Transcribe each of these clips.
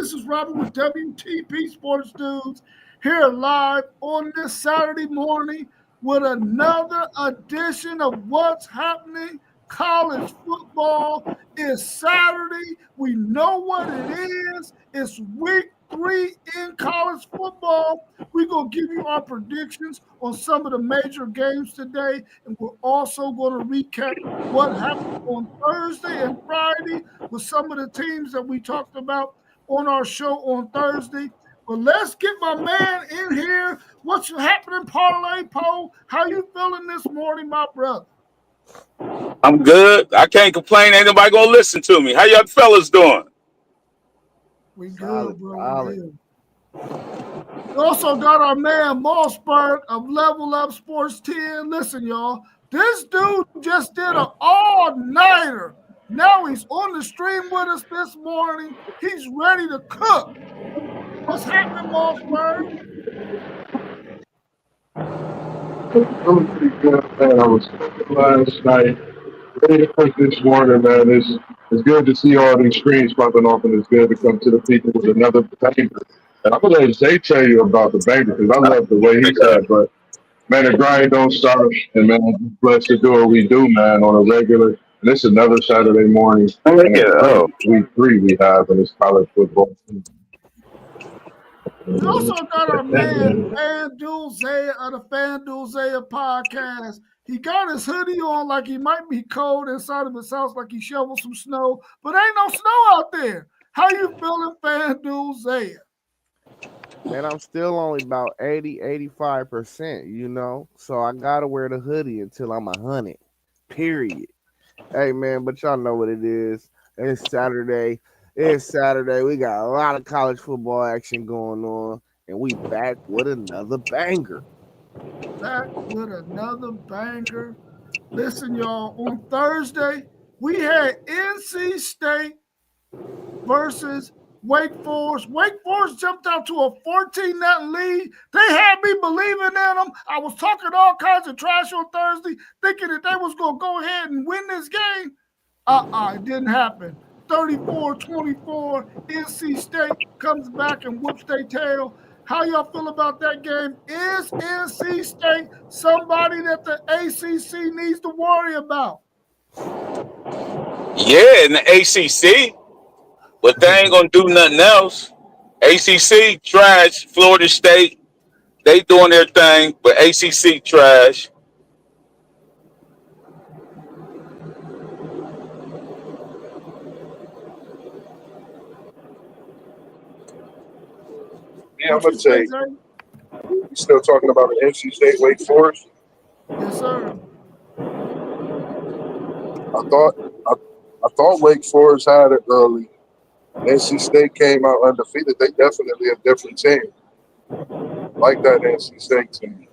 This is Robert with WTP Sports Dudes here live on this Saturday morning with another edition of What's Happening College Football. It's Saturday. We know what it is. It's week 3 in college football. We're going to give you our predictions on some of the major games today, and we're also going to recap what happened on Thursday and Friday with some of the teams that we talked about on our show on Thursday. But let's get my man in here. What's happening, Parlay Poe? How you feeling this morning, my brother? I'm good. I can't complain. Ain't nobody gonna listen to me. How y'all fellas doing? We good, Solid, bro. solid. We also got our man Mossberg of Level Up Sports 10. Listen, y'all, this dude just did an all-nighter. Now he's on the stream with us this morning. He's ready to cook. What's happening, Mossberg? I'm pretty good, man. I was last night, ready to cook this morning, man. It's good to see all these screens popping off, and it's good to come to the people with another banger. And I'm gonna let Zay tell you about the banger because I love the way he said. But man, the grind don't stop, and man, I'm just blessed to do what we do, man, on a regular. And it's another Saturday morning, and a great week 3 we have in this college football. We also got our man FanDuel Zaya of the FanDuel Zaya podcast. He got his hoodie on like he might be cold inside of his house, like he shoveled some snow, but ain't no snow out there. How you feeling, FanDuel Zaya? Man, I'm still only about 85%, so I gotta wear the hoodie until I'm 100. Period. Hey man, but y'all know what it is. It's Saturday. We got a lot of college football action going on, and we back with another banger. Listen, y'all, on Thursday, we had NC State versus Wake Forest. Wake Forest jumped out to a 14-0 lead. They had me believing in them. I was talking all kinds of trash on Thursday, thinking that they was going to go ahead and win this game. It didn't happen. 34-24, NC State comes back and whoops their tail. How y'all feel about that game? Is NC State somebody that the ACC needs to worry about? Yeah, in the ACC, but they ain't gonna do nothing else. ACC trash. Florida State, they doing their thing, but ACC trash. Yeah, I'm gonna say, you still talking about the NC State Wake Forest? Yes, sir. I thought Wake Forest had it early. NC State came out undefeated. They definitely a different team. Like that NC State team.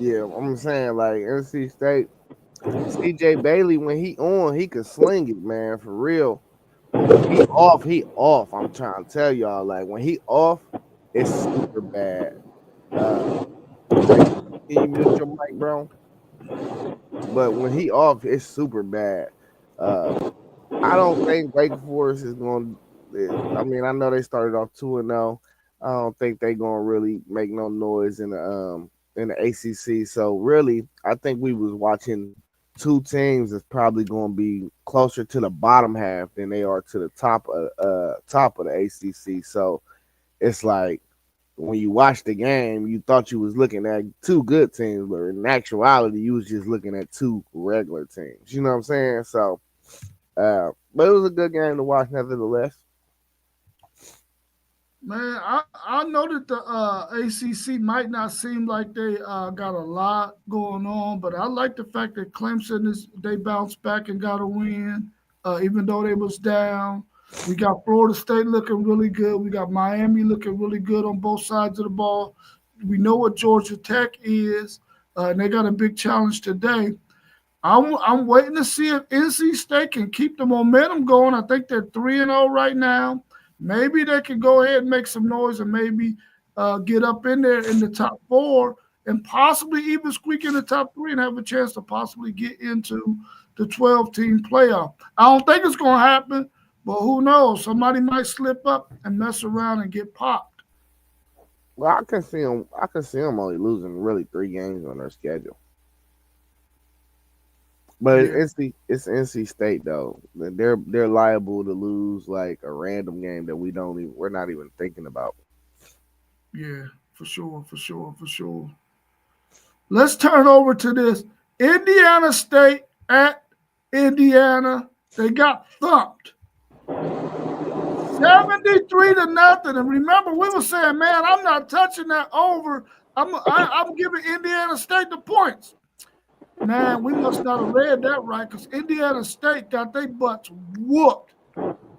Yeah, I'm saying like NC State, CJ Bailey, when he on, he can sling it, man, for real. But when he off, he off. I'm trying to tell y'all, like when he off, it's super bad. Zay, can you mute your mic, bro? But when he off, it's super bad. I don't think Wake Forest is going. I mean, I know they started off 2-0. I don't think they're going to really make no noise in the ACC. So really, I think we was watching two teams that's probably going to be closer to the bottom half than they are to the top of the ACC. So it's like when you watch the game, you thought you was looking at two good teams, but in actuality, you was just looking at two regular teams. You know what I'm saying? So, but it was a good game to watch, nevertheless. Man, I know that the ACC might not seem like they got a lot going on, but I like the fact that Clemson they bounced back and got a win, even though they was down. We got Florida State looking really good. We got Miami looking really good on both sides of the ball. We know what Georgia Tech is, and they got a big challenge today. I'm waiting to see if NC State can keep the momentum going. I think they're 3-0 right now. Maybe they can go ahead and make some noise and maybe get up in there in the top 4 and possibly even squeak in the top 3 and have a chance to possibly get into the 12-team playoff. I don't think it's going to happen, but who knows? Somebody might slip up and mess around and get popped. Well, I can see them only losing really 3 games on their schedule. But Yeah. it's NC State though. They're liable to lose like a random game that we're not even thinking about. Yeah, for sure. Let's turn over to this. Indiana State at Indiana. They got thumped. 73-0. And remember, we were saying, man, I'm not touching that over. I'm giving Indiana State the points. Man, we must not have read that right because Indiana State got their butts whooped.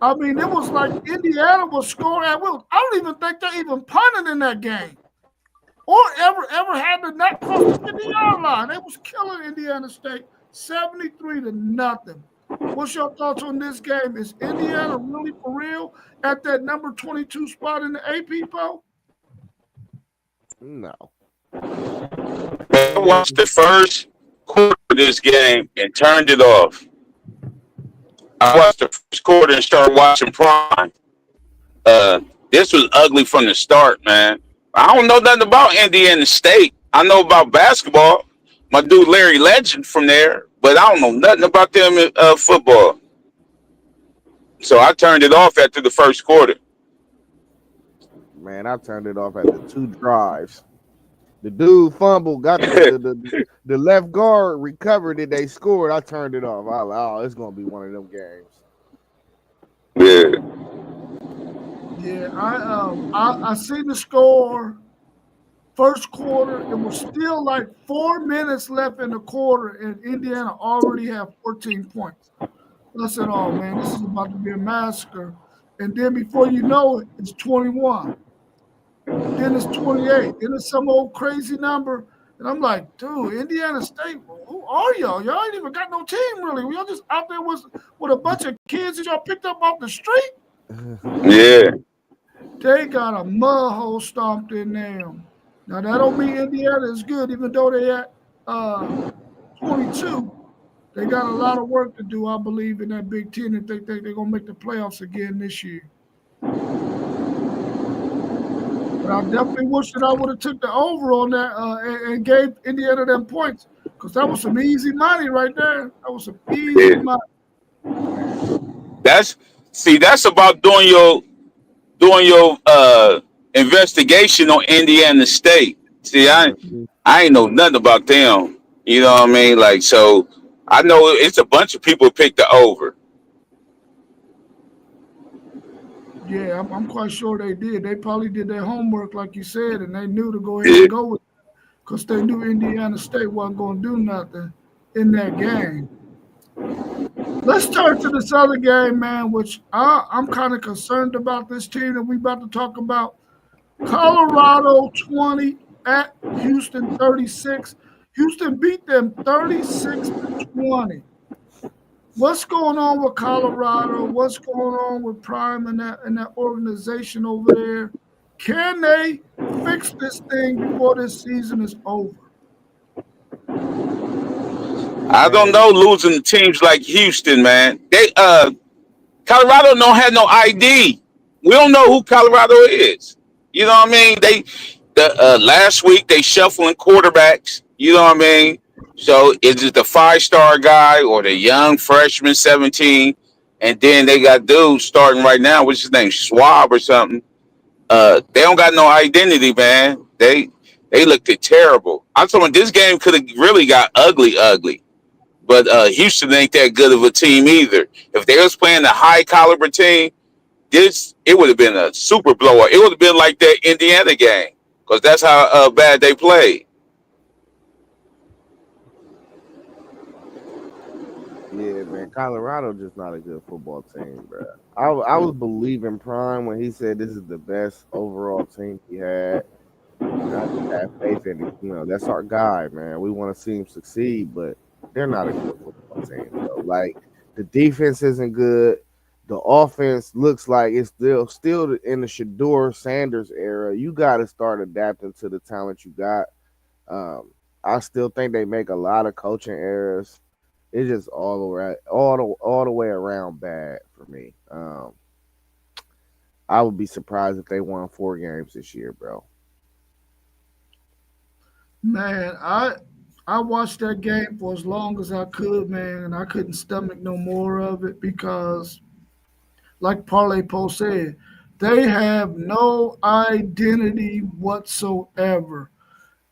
I mean, it was like Indiana was scoring. I don't even think they even punted in that game or ever had the net cross the 50-yard line. They was killing Indiana State 73-0. What's your thoughts on this game? Is Indiana really for real at that number 22 spot in the AP poll? No. I watched the first quarter of this game and turned it off. I watched the first quarter and started watching Prime. This was ugly from the start, man. I don't know nothing about Indiana State. I know about basketball. My dude Larry Legend from there, but I don't know nothing about them in football. So I turned it off after the first quarter. Man, I turned it off after 2 drives. The dude fumbled, got the left guard recovered it. They scored. I turned it off. I was like, oh, it's gonna be one of them games. Yeah, I seen the score. First quarter, it was still like 4 minutes left in the quarter, and Indiana already had 14 points. I said, oh man, this is about to be a massacre. And then before you know it, it's 21. Then it's 28. Then it's some old crazy number. And I'm like, dude, Indiana State, who are y'all? Y'all ain't even got no team, really. Y'all just out there with a bunch of kids that y'all picked up off the street? Yeah. They got a mud hole stomped in them. Now, that don't mean Indiana is good, even though they at 22. They got a lot of work to do, I believe, in that Big Ten if they think they're going to make the playoffs again this year. But I definitely wish that I would have took the over on that and gave Indiana them points because that was some easy money right there. That was some easy money. That's about doing your investigation on Indiana State. See, I ain't know nothing about them. You know what I mean? Like, so I know it's a bunch of people picked the over. Yeah, I'm quite sure they did. They probably did their homework, like you said, and they knew to go ahead and go with it because they knew Indiana State wasn't going to do nothing in that game. Let's turn to this other game, man, which I'm kind of concerned about this team that we about to talk about. Colorado 20 at Houston 36. Houston beat them 36-20. What's going on with Colorado? What's going on with Prime and that organization over there? Can they fix this thing before this season is over? I don't know, losing to teams like Houston, man. They Colorado don't have no ID. We don't know who Colorado is. You know what I mean? Last week they shuffling quarterbacks. You know what I mean? So is it the 5-star guy or the young freshman 17? And then they got dudes starting right now, what's his name, Schwab or something. They don't got no identity, man. They looked terrible. I'm talking this game could have really got ugly. But Houston ain't that good of a team either. If they was playing a high caliber team, it would have been a super blowout. It would have been like that Indiana game because that's how bad they played. Yeah, man, Colorado just not a good football team, bro. I was believing Prime when he said this is the best overall team he had. And I just have faith in it. You know, that's our guy, man. We want to see him succeed, but they're not a good football team, though. Like the defense isn't good. The offense looks like it's still in the Shedeur Sanders era. You got to start adapting to the talent you got. I still think they make a lot of coaching errors. It's just all the way around bad for me. I would be surprised if they won 4 games this year, bro. Man, I watched that game for as long as I could, man, and I couldn't stomach no more of it because, like Parlay Post said, they have no identity whatsoever.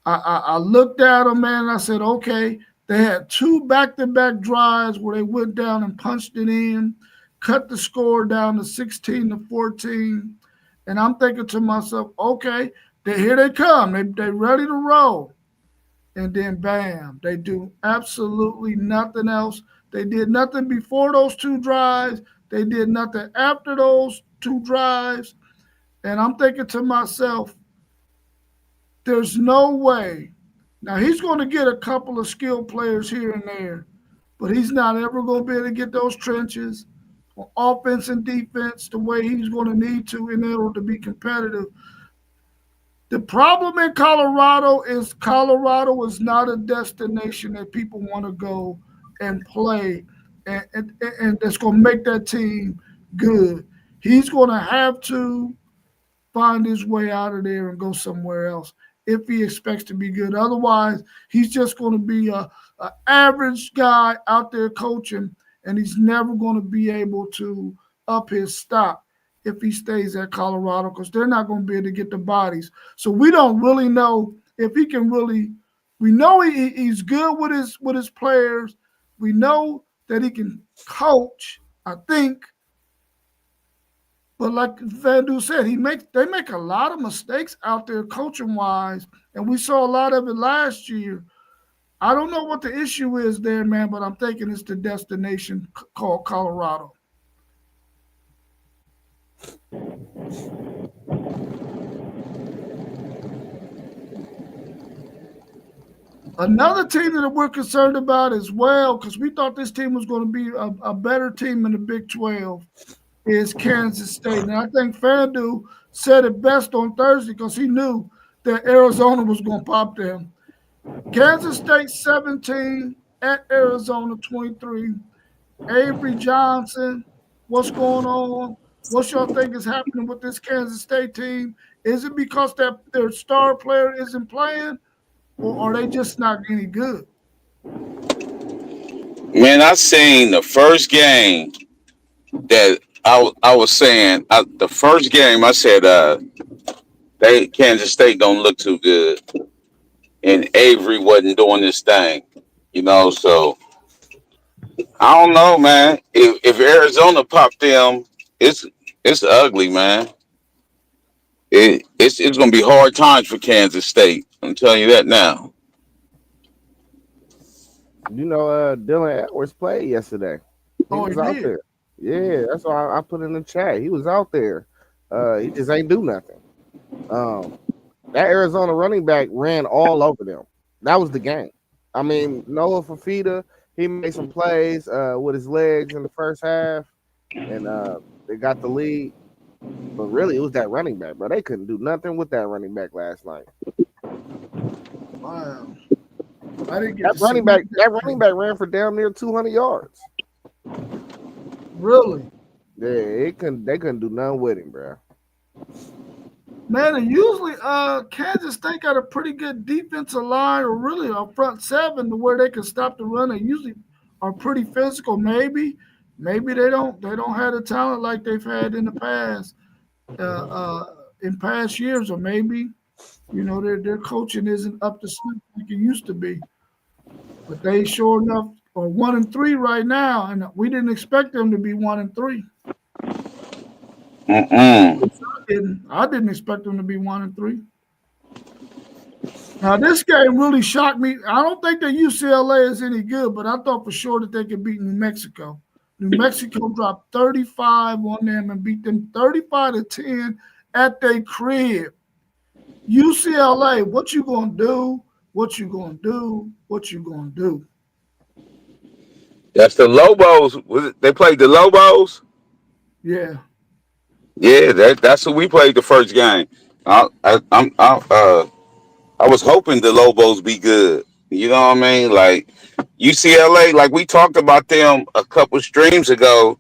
I looked at them, man, and I said, okay, they had 2 back-to-back drives where they went down and punched it in, cut the score down to 16-14. And I'm thinking to myself, okay, here they come. They ready to roll. And then bam, they do absolutely nothing else. They did nothing before those 2 drives. They did nothing after those 2 drives. And I'm thinking to myself, there's no way. Now he's going to get a couple of skilled players here and there, but he's not ever going to be able to get those trenches on offense and defense the way he's going to need to in order to be competitive. The problem in Colorado is not a destination that people want to go and play and that's going to make that team good. He's going to have to find his way out of there and go somewhere else if he expects to be good. Otherwise, he's just going to be a average guy out there coaching, and he's never going to be able to up his stock if he stays at Colorado because they're not going to be able to get the bodies. So we don't really know if he can really. We know he's good with his players. We know that he can coach, I think. But like Vandu said, they make a lot of mistakes out there coaching wise, and we saw a lot of it last year. I don't know what the issue is there, man, but I'm thinking it's the destination called Colorado. Another team that we're concerned about as well, because we thought this team was going to be a better team in the Big 12, is Kansas State. And I think Fandu said it best on Thursday because he knew that Arizona was going to pop them. Kansas State 17 at Arizona 23. Avery Johnson, what's going on? What y'all think is happening with this Kansas State team? Is it because their star player isn't playing, or are they just not any good? Man, I seen the first game that I was saying the first game I said Kansas State don't look too good, and Avery wasn't doing this thing, So I don't know, man. If Arizona popped them, it's ugly, man. It's gonna be hard times for Kansas State. I'm telling you that now. Dylan Edwards played yesterday. He was out there. Yeah, that's why I put in the chat. He was out there. He just ain't do nothing. That Arizona running back ran all over them. That was the game. I mean, Noah Fafita, he made some plays with his legs in the first half, and they got the lead. But really, it was that running back, bro. They couldn't do nothing with that running back last night. Wow. I didn't get that running back ran for damn near 200 yards. Really? Yeah, they couldn't do nothing with him, bro. Man, and usually Kansas State got a pretty good defensive line, or really a front seven to where they can stop the run. They usually are pretty physical. Maybe they don't have the talent like they've had in the past, in past years, or maybe their coaching isn't up to snuff like it used to be. But they sure enough are 1-3 right now, and we didn't expect them to be 1-3. I didn't expect them to be 1-3. Now this game really shocked me. I don't think that UCLA is any good, but I thought for sure that they could beat New Mexico. New Mexico dropped 35 on them and beat them 35-10 at their crib. UCLA, what you gonna do? What you gonna do? What you gonna do? That's the Lobos. They played the Lobos? Yeah. Yeah, that's who we played the first game. I was hoping the Lobos be good. You know what I mean? Like UCLA, like we talked about them a couple streams ago.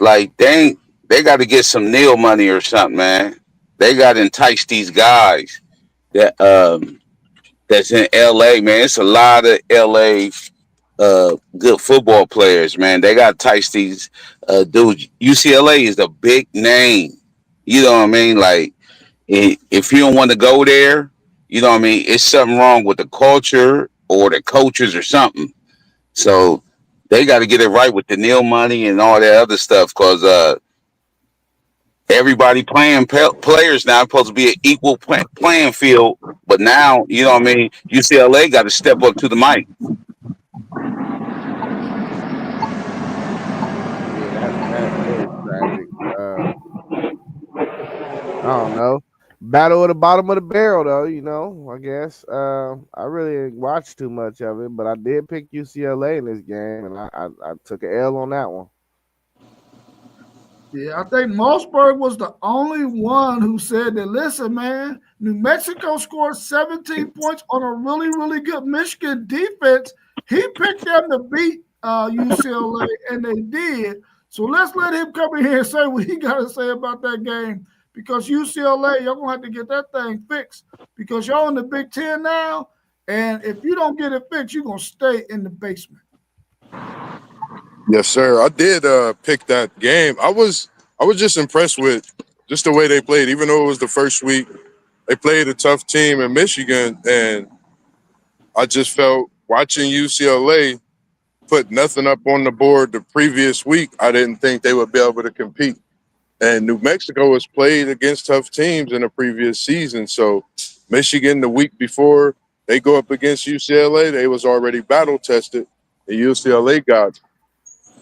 Like they got to get some Neil money or something, man. They got to entice these guys that that's in LA, man. It's a lot of LA good football players, man. They got to entice these dudes. UCLA is a big name. You know what I mean? Like if you don't want to go there, you know what I mean? It's something wrong with the culture or the coaches or something. So they got to get it right with the Neil money and all that other stuff because everybody playing players now supposed to be an equal playing field. But now, you know what I mean? UCLA got to step up to the mic. Yeah, that is tragic. I don't know. Battle at the bottom of the barrel, though. You know, I guess I really didn't watch too much of it, but I did pick UCLA in this game, and I took an L on that one. Yeah, I think Mossberg was the only one who said that, listen, man, New Mexico scored 17 points on a really, really good Michigan defense. He picked them to beat UCLA, and they did. So let's let him come in here and say what he got to say about that game because UCLA, y'all going to have to get that thing fixed because y'all in the Big Ten now, and if you don't get it fixed, you're going to stay in the basement. Yes, sir. I did pick that game. I was just impressed with just the way they played. Even though it was the first week, they played a tough team in Michigan, and I just felt watching UCLA put nothing up on the board the previous week. I didn't think they would be able to compete. And New Mexico has played against tough teams in the previous season. So Michigan the week before they go up against UCLA, they was already battle tested, and UCLA got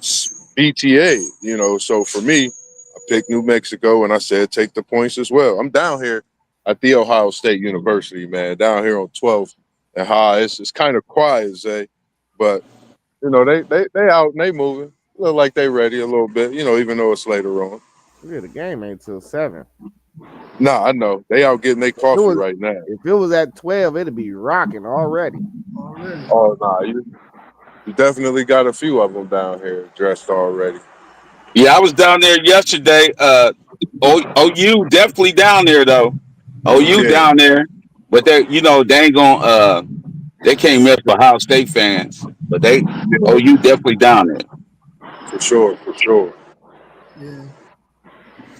BTA, you know. So for me, I picked New Mexico, and I said take the points as well. I'm down here at the Ohio State University, man, down here on 12th and high. It's kind of quiet, Zay, but you know they out and they moving. Look like they ready a little bit, you know, even though it's later on. Yeah, the game ain't till 7. Nah, I know they out getting their coffee right now. If it was at 12, it'd be rocking already. Oh nah, you definitely got a few of them down here dressed already. Yeah, I was down there yesterday. OU definitely down there though. OU down there, but they, you know, they ain't gonna. They can't mess with Ohio State fans, but OU definitely down there. For sure, for sure. Yeah.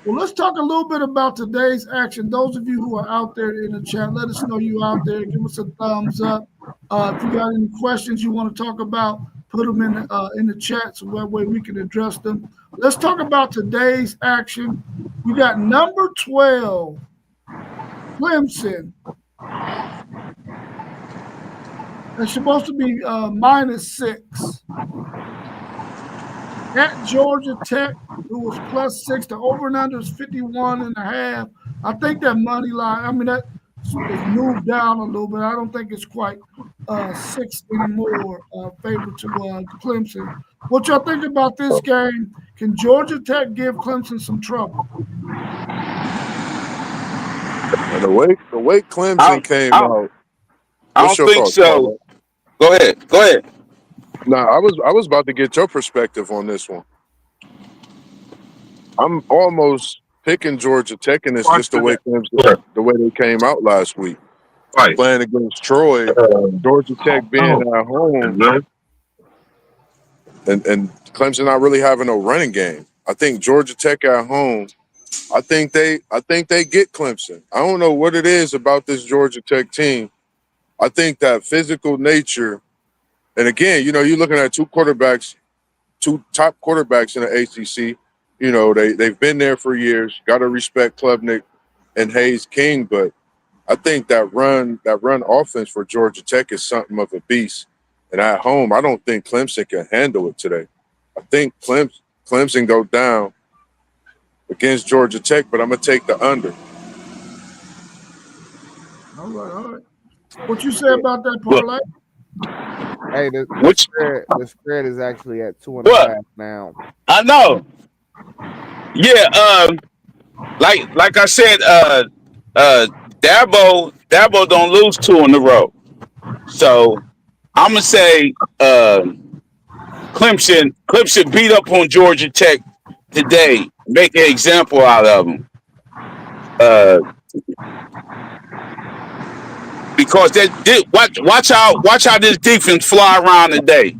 Well, let's talk a little bit about today's action. Those of you who are out there in the chat, let us know you out there. Give us a thumbs up. If you got any questions you want to talk about, put them in the chat so that way we can address them. Let's talk about today's action. We got number 12, Clemson. It's supposed to be -6. At Georgia Tech, it was +6. The over and under is 51.5. I think that money line, I mean, that is moved down a little bit. I don't think it's quite 6 anymore favor to Clemson. What y'all think about this game? Can Georgia Tech give Clemson some trouble? And the way Clemson came out, I don't think so. Go ahead. Nah, I was about to get your perspective on this one. I'm almost picking Georgia Tech in this just the way Clemson, the way they came out last week. Right. Playing against Troy, Georgia Tech being at home, and Clemson not really having a running game. I think Georgia Tech at home, I think they get Clemson. I don't know what it is about this Georgia Tech team. I think that physical nature. And again, you know, you're looking at two top quarterbacks in the ACC. You know, they've been there for years. Got to respect Klubnik and Hayes King, but I think that run offense for Georgia Tech is something of a beast. And at home, I don't think Clemson can handle it today. I think Clemson go down against Georgia Tech, but I'm gonna take the under. All right. What you say about that parlay? Hey, the spread is actually at 2.5 now. I know. Yeah, like I said, Dabo Dabo don't lose 2 in a row. So I'm gonna say Clemson beat up on Georgia Tech today, make an example out of them. Because watch how this defense fly around today.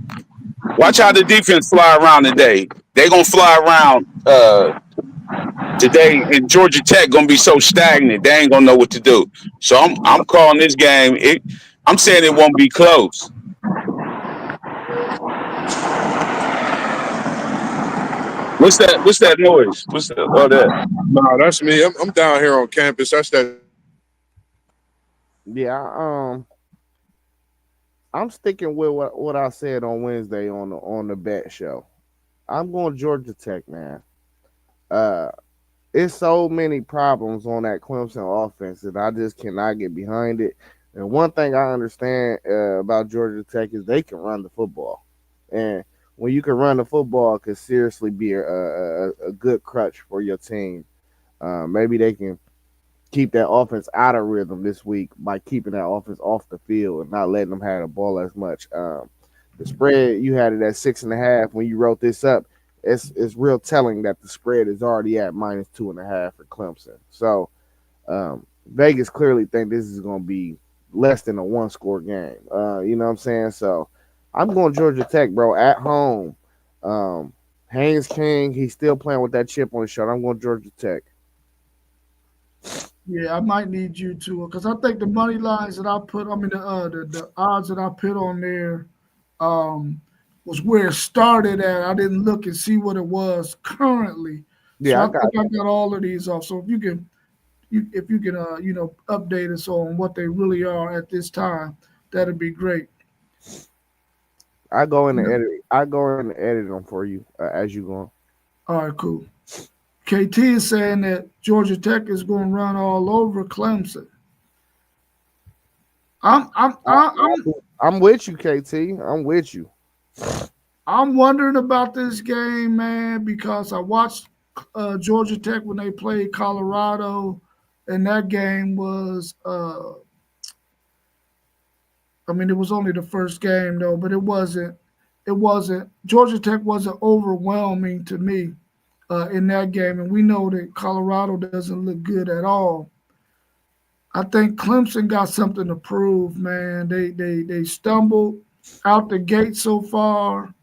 Watch how the defense fly around today. They gonna fly around today, and Georgia Tech gonna be so stagnant they ain't gonna know what to do. So I'm calling this game. I'm saying it won't be close. What's that noise? What's that? Oh, that. No, that's me. I'm down here on campus. That's that. Yeah, I'm sticking with what I said on Wednesday on the bet show. I'm going Georgia Tech, man. It's so many problems on that Clemson offense that I just cannot get behind it. And one thing I understand about Georgia Tech is they can run the football, and when you can run the football, it could seriously be a good crutch for your team. Maybe they can keep that offense out of rhythm this week by keeping that offense off the field and not letting them have the ball as much. The spread you had it at 6.5 when you wrote this up. It's real telling that the spread is already at -2.5 for Clemson. So Vegas clearly think this is going to be less than a 1-score game. You know what I'm saying? So I'm going Georgia Tech, bro, at home. Haynes King, he's still playing with that chip on his shoulder. I'm going Georgia Tech. Yeah, I might need you to, because I think the money lines that I put, the odds that I put on there was where it started at. I didn't look and see what it was currently. Yeah, so I got all of these off. So if you can update us on what they really are at this time, that'd be great. I go in the edit them for you as you go. All right, cool. KT is saying that Georgia Tech is going to run all over Clemson. I'm with you, KT. I'm with you. I'm wondering about this game, man, because I watched Georgia Tech when they played Colorado, and that game was it was only the first game though, but it wasn't Georgia Tech wasn't overwhelming to me in that game, and we know that Colorado doesn't look good at all. I think Clemson got something to prove, man. They stumbled out the gate so far.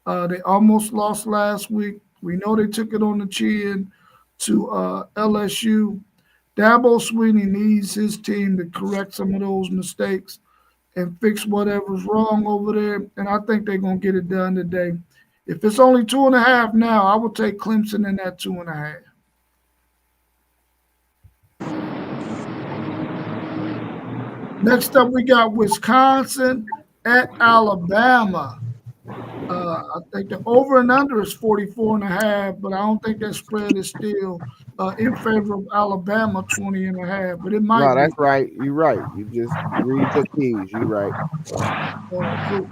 They almost lost last week. We know they took it on the chin to LSU. Dabo Swinney needs his team to correct some of those mistakes and fix whatever's wrong over there. And I think they're going to get it done today. If it's only 2.5 now, I would take Clemson in that 2.5. Next up, we got Wisconsin at Alabama. I think the over and under is 44.5, but I don't think that spread is still in favor of Alabama 20.5. But it might. No, that's right. You're right. You just read the keys. You're right. Cool.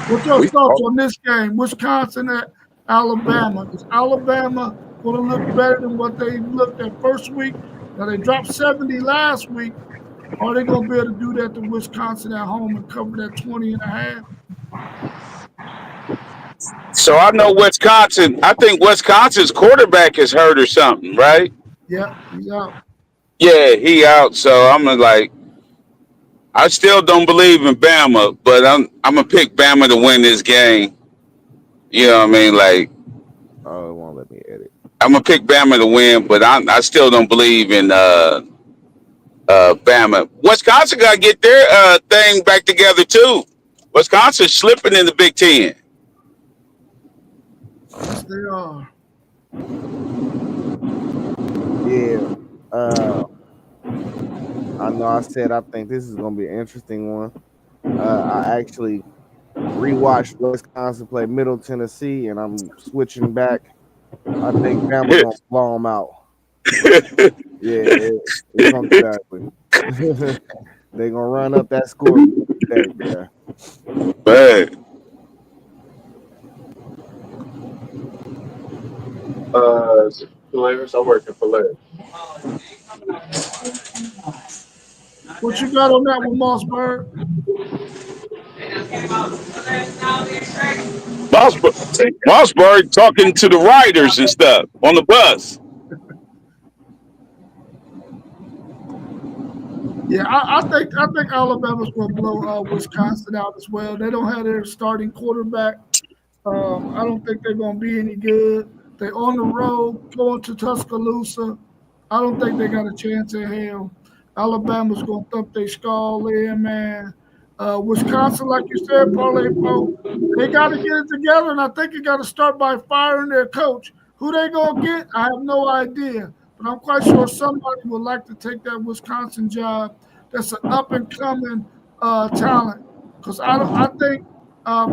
What's your thoughts on this game? Wisconsin at Alabama. Is Alabama going to look better than what they looked at first week? Now they dropped 70 last week. Are they going to be able to do that to Wisconsin at home and cover that 20.5? So I know Wisconsin. I think Wisconsin's quarterback is hurt or something, right? Yeah, he's out. Yeah, he out. So I'm like, I still don't believe in Bama, but I'm gonna pick Bama to win this game. You know what I mean? Like, oh, it won't let me edit. I'm gonna pick Bama to win, but I still don't believe in Bama. Wisconsin got to get their thing back together too. Wisconsin's slipping in the Big Ten. Yes, they are. Yeah. I know I said I think this is going to be an interesting one. I actually rewatched Wisconsin play Middle Tennessee, and I'm switching back. I think Bama's going to blow them out. Yeah, it's going to be ugly. They're going to run up that score today. Bad. Polaris. I'm working Polaris. What you got on that one, Mossberg? Mossberg talking to the riders and stuff on the bus. Yeah, I think Alabama's going to blow Wisconsin out as well. They don't have their starting quarterback. I don't think they're going to be any good. They're on the road going to Tuscaloosa. I don't think they got a chance in hell. Alabama's going to thump their skull in, man. Wisconsin, like you said, Parlay Pro, they got to get it together, and I think you got to start by firing their coach. Who they going to get? I have no idea. But I'm quite sure somebody would like to take that Wisconsin job. That's an up and coming talent. Because I think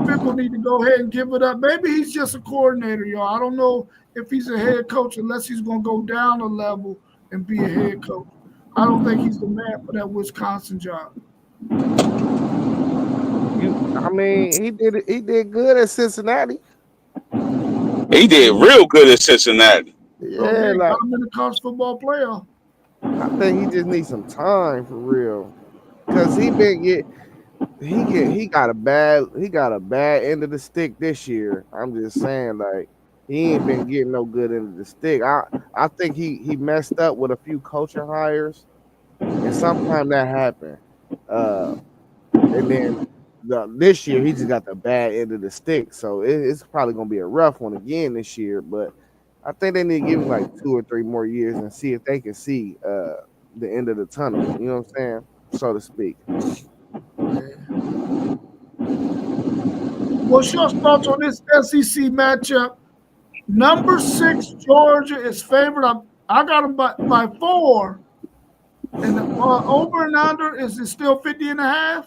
Fickle need to go ahead and give it up. Maybe he's just a coordinator, y'all. I don't know if he's a head coach unless he's going to go down a level and be a head coach. I don't think he's the man for that Wisconsin job. I mean, he did good at Cincinnati. He did real good at Cincinnati. Yeah, like I'm in the college football playoff. I think he just needs some time for real, cause he got a bad end of the stick this year. I'm just saying, like he ain't been getting no good end of the stick. I think he messed up with a few coaching hires, and sometimes that happened. And then this year he just got the bad end of the stick, so it's probably gonna be a rough one again this year. But I think they need to give him like 2 or 3 more years and see if they can see the end of the tunnel. You know what I'm saying, so to speak. What's your thoughts on this SEC matchup? Number 6 Georgia is favored. I got them by 4, and the over and under is it still 50.5?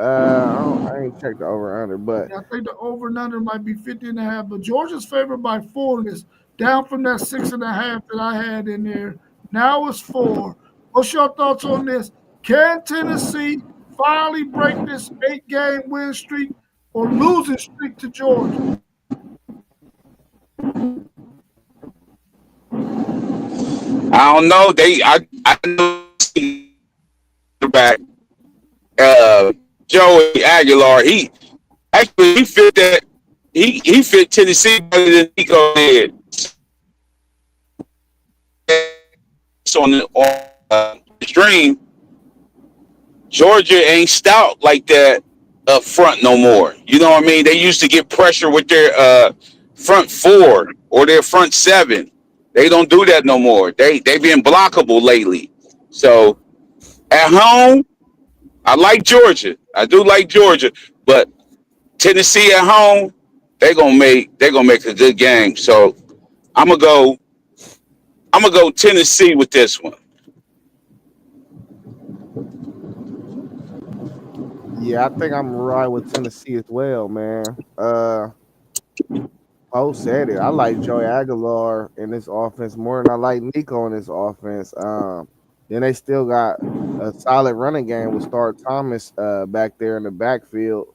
I ain't checked the over under, but I think the over and under might be 50.5. But Georgia's favored by 4, and it's down from that 6.5 that I had in there. Now it's 4. What's your thoughts on this? Can Tennessee finally break this 8-game win streak or losing streak to Georgia? I don't know. I know back Joey Aguilar. He fit that. He fit Tennessee better than Nico did. On the stream, Georgia ain't stout like that up front no more. You know what I mean? They used to get pressure with their front 4 or their front 7. They don't do that no more. They've been blockable lately. So at home, I like Georgia. I do like Georgia, but Tennessee at home, they're gonna make a good game. So I'm gonna go Tennessee with this one. yeah, I think I'm right with Tennessee as well, man. Poe said it. I like Joey Aguilar in this offense more than I like Nico in this offense. Then they still got a solid running game with Star Thomas back there in the backfield.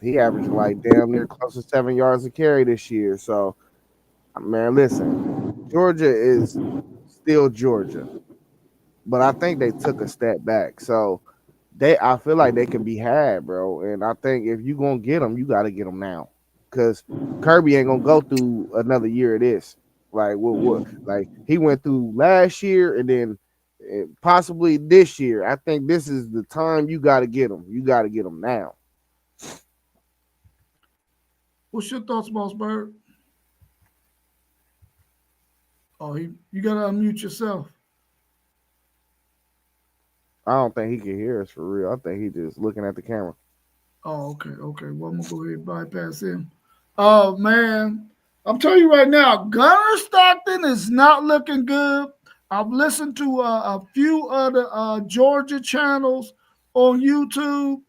He averaged like damn near close to 7 yards a carry this year. So, man, listen, Georgia is still Georgia, but I think they took a step back. So I feel like they can be had, bro. And I think if you gonna get them, you got to get them now, because Kirby ain't gonna go through another year of this. Like like he went through last year and then possibly this year. I think this is the time you got to get them. You got to get them now. What's your thoughts, Mossberg? Oh, you gotta unmute yourself. I don't think he can hear us for real. I think he just looking at the camera. Oh, okay. Well, I'm gonna go ahead and bypass him. Oh man, I'm telling you right now, Gunnar Stockton is not looking good. I've listened to a few other Georgia channels on YouTube,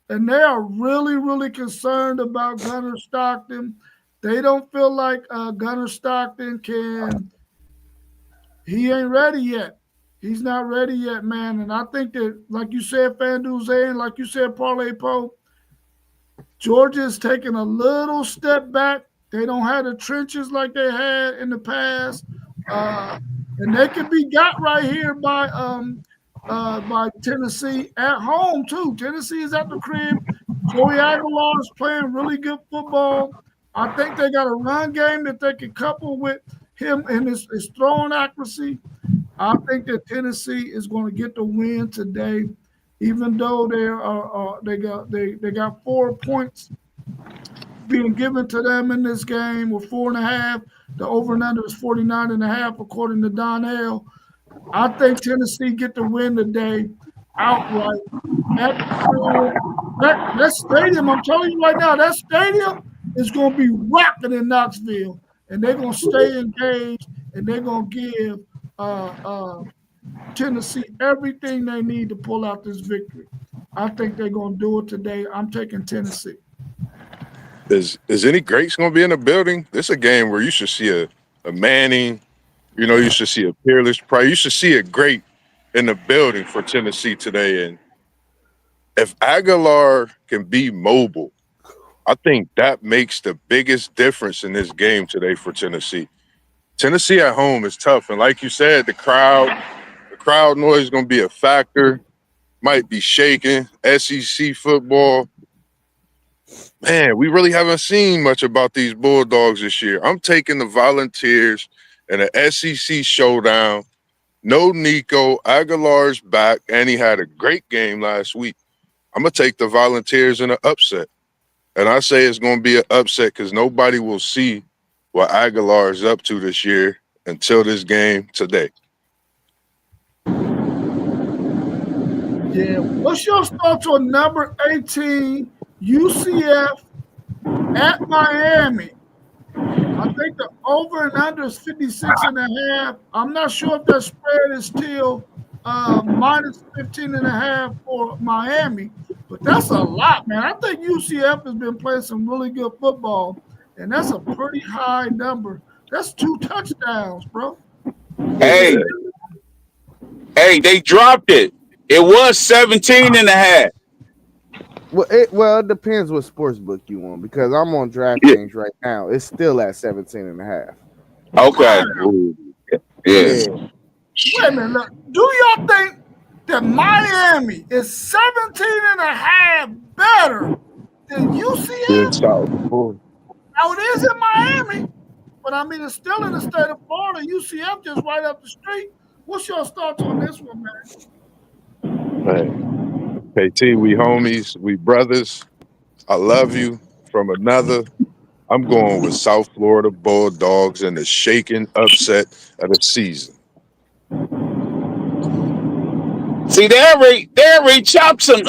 and they are really, really concerned about Gunnar Stockton. They don't feel like Gunnar Stockton he ain't ready yet. He's not ready yet, man. And I think that, like you said, FanDuel Zane, like you said, Parlay Poe, Georgia is taking a little step back. They don't have the trenches like they had in the past. And they can be got right here by by Tennessee at home too. Tennessee is at the crib. Joey Aguilar is playing really good football. I think they got a run game that they can couple with him and his throwing accuracy. I think that Tennessee is going to get the win today, even though they got 4 points being given to them in this game with 4.5. The over and under is 49.5, according to Donnell. I think Tennessee get the win today outright at the crib. That stadium, I'm telling you right now, that stadium is going to be rocking in Knoxville, and they're going to stay engaged, and they're going to give Tennessee everything they need to pull out this victory. I think they're going to do it today. I'm taking Tennessee. Is any greats going to be in the building? This is a game where you should see a Manning. You know, you should see a Peerless Price. You should see a great in the building for Tennessee today. And if Aguilar can be mobile, I think that makes the biggest difference in this game today for Tennessee. Tennessee at home is tough. And like you said, the crowd noise is going to be a factor. Might be shaking. SEC football. Man, we really haven't seen much about these Bulldogs this year. I'm taking the Volunteers in an SEC showdown. No Nico. Aguilar's back, and he had a great game last week. I'm going to take the Volunteers in an upset. And I say it's going to be an upset because nobody will see what Aguilar is up to this year until this game today. Yeah. What's your thoughts on number 18, UCF at Miami? I think the over and under is 56.5. I'm not sure if that spread is still minus 15.5 for Miami, but that's a lot, man. I think UCF has been playing some really good football, and that's a pretty high number. That's 2 touchdowns, bro. Hey, they dropped it. It was 17.5. Well, it depends what sports book you on, because I'm on DraftKings right now. It's still at 17.5. Okay. Yeah. Wait a minute. Look, do y'all think that Miami is 17.5 better than UCF? Now, it is in Miami, but I mean, it's still in the state of Florida. UCF just right up the street. What's your thoughts on this one, man? KT, we homies, we brothers. I love you from another. I'm going with South Florida Bulldogs in the shaking upset of the season. See, they already chopped some.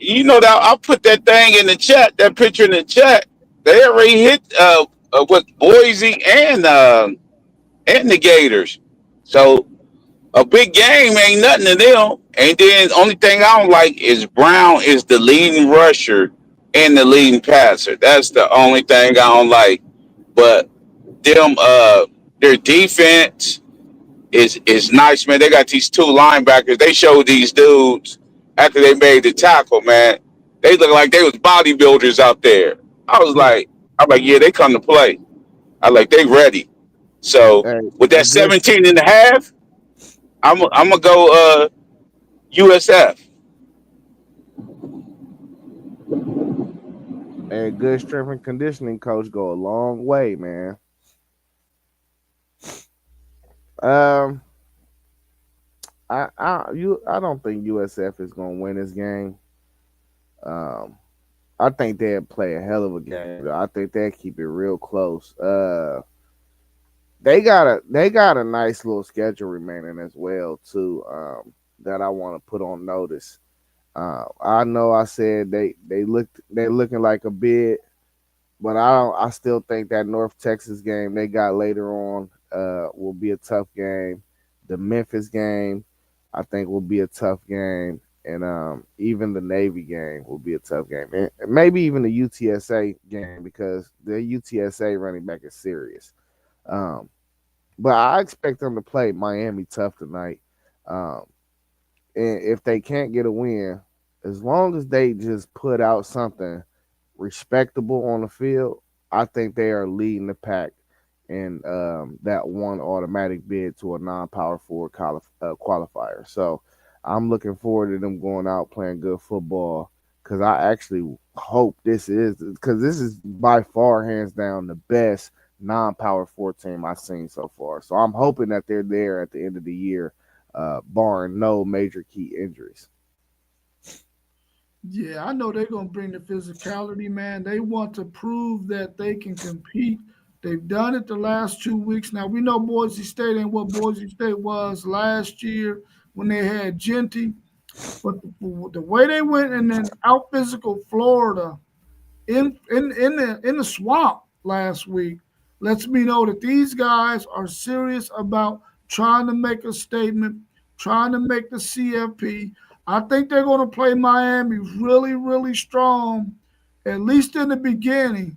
You know that I'll put that thing in the chat. That picture in the chat. They already hit with Boise and the Gators. So a big game ain't nothing to them. And then only thing I don't like is Brown is the leading rusher and the leading passer. That's the only thing I don't like. But them their defense is nice, man. They got these 2 linebackers. They showed these dudes after they made the tackle, man. They look like they was bodybuilders out there. I'm like, yeah, they come to play. They ready. So with that 17.5, I'm gonna go USF. A good strength and conditioning coach go a long way, man. I don't think USF is gonna win this game. I think they'll play a hell of a game. I think they'll keep it real close. They got a nice little schedule remaining as well too. That I want to put on notice. I know I said they're looking like a bid, but I still think that North Texas game they got later on will be a tough game. The Memphis game I think will be a tough game, and even the Navy game will be a tough game, and maybe even the UTSA game because the UTSA running back is serious. But I expect them to play Miami tough tonight. And if they can't get a win, as long as they just put out something respectable on the field, I think they are leading the pack in that one automatic bid to a non-power forward qualifier. So I'm looking forward to them going out playing good football because I actually hope this is by far hands down the best non-power 4 team I've seen so far. So I'm hoping that they're there at the end of the year, barring no major key injuries. Yeah, I know they're gonna bring the physicality, man. They want to prove that they can compete. They've done it the last 2 weeks. Now we know Boise State ain't what Boise State was last year when they had Genty, but the way they went and then out physical Florida in the swamp last week lets me know that these guys are serious about trying to make a statement, trying to make the CFP. I think they're going to play Miami really, really strong, at least in the beginning.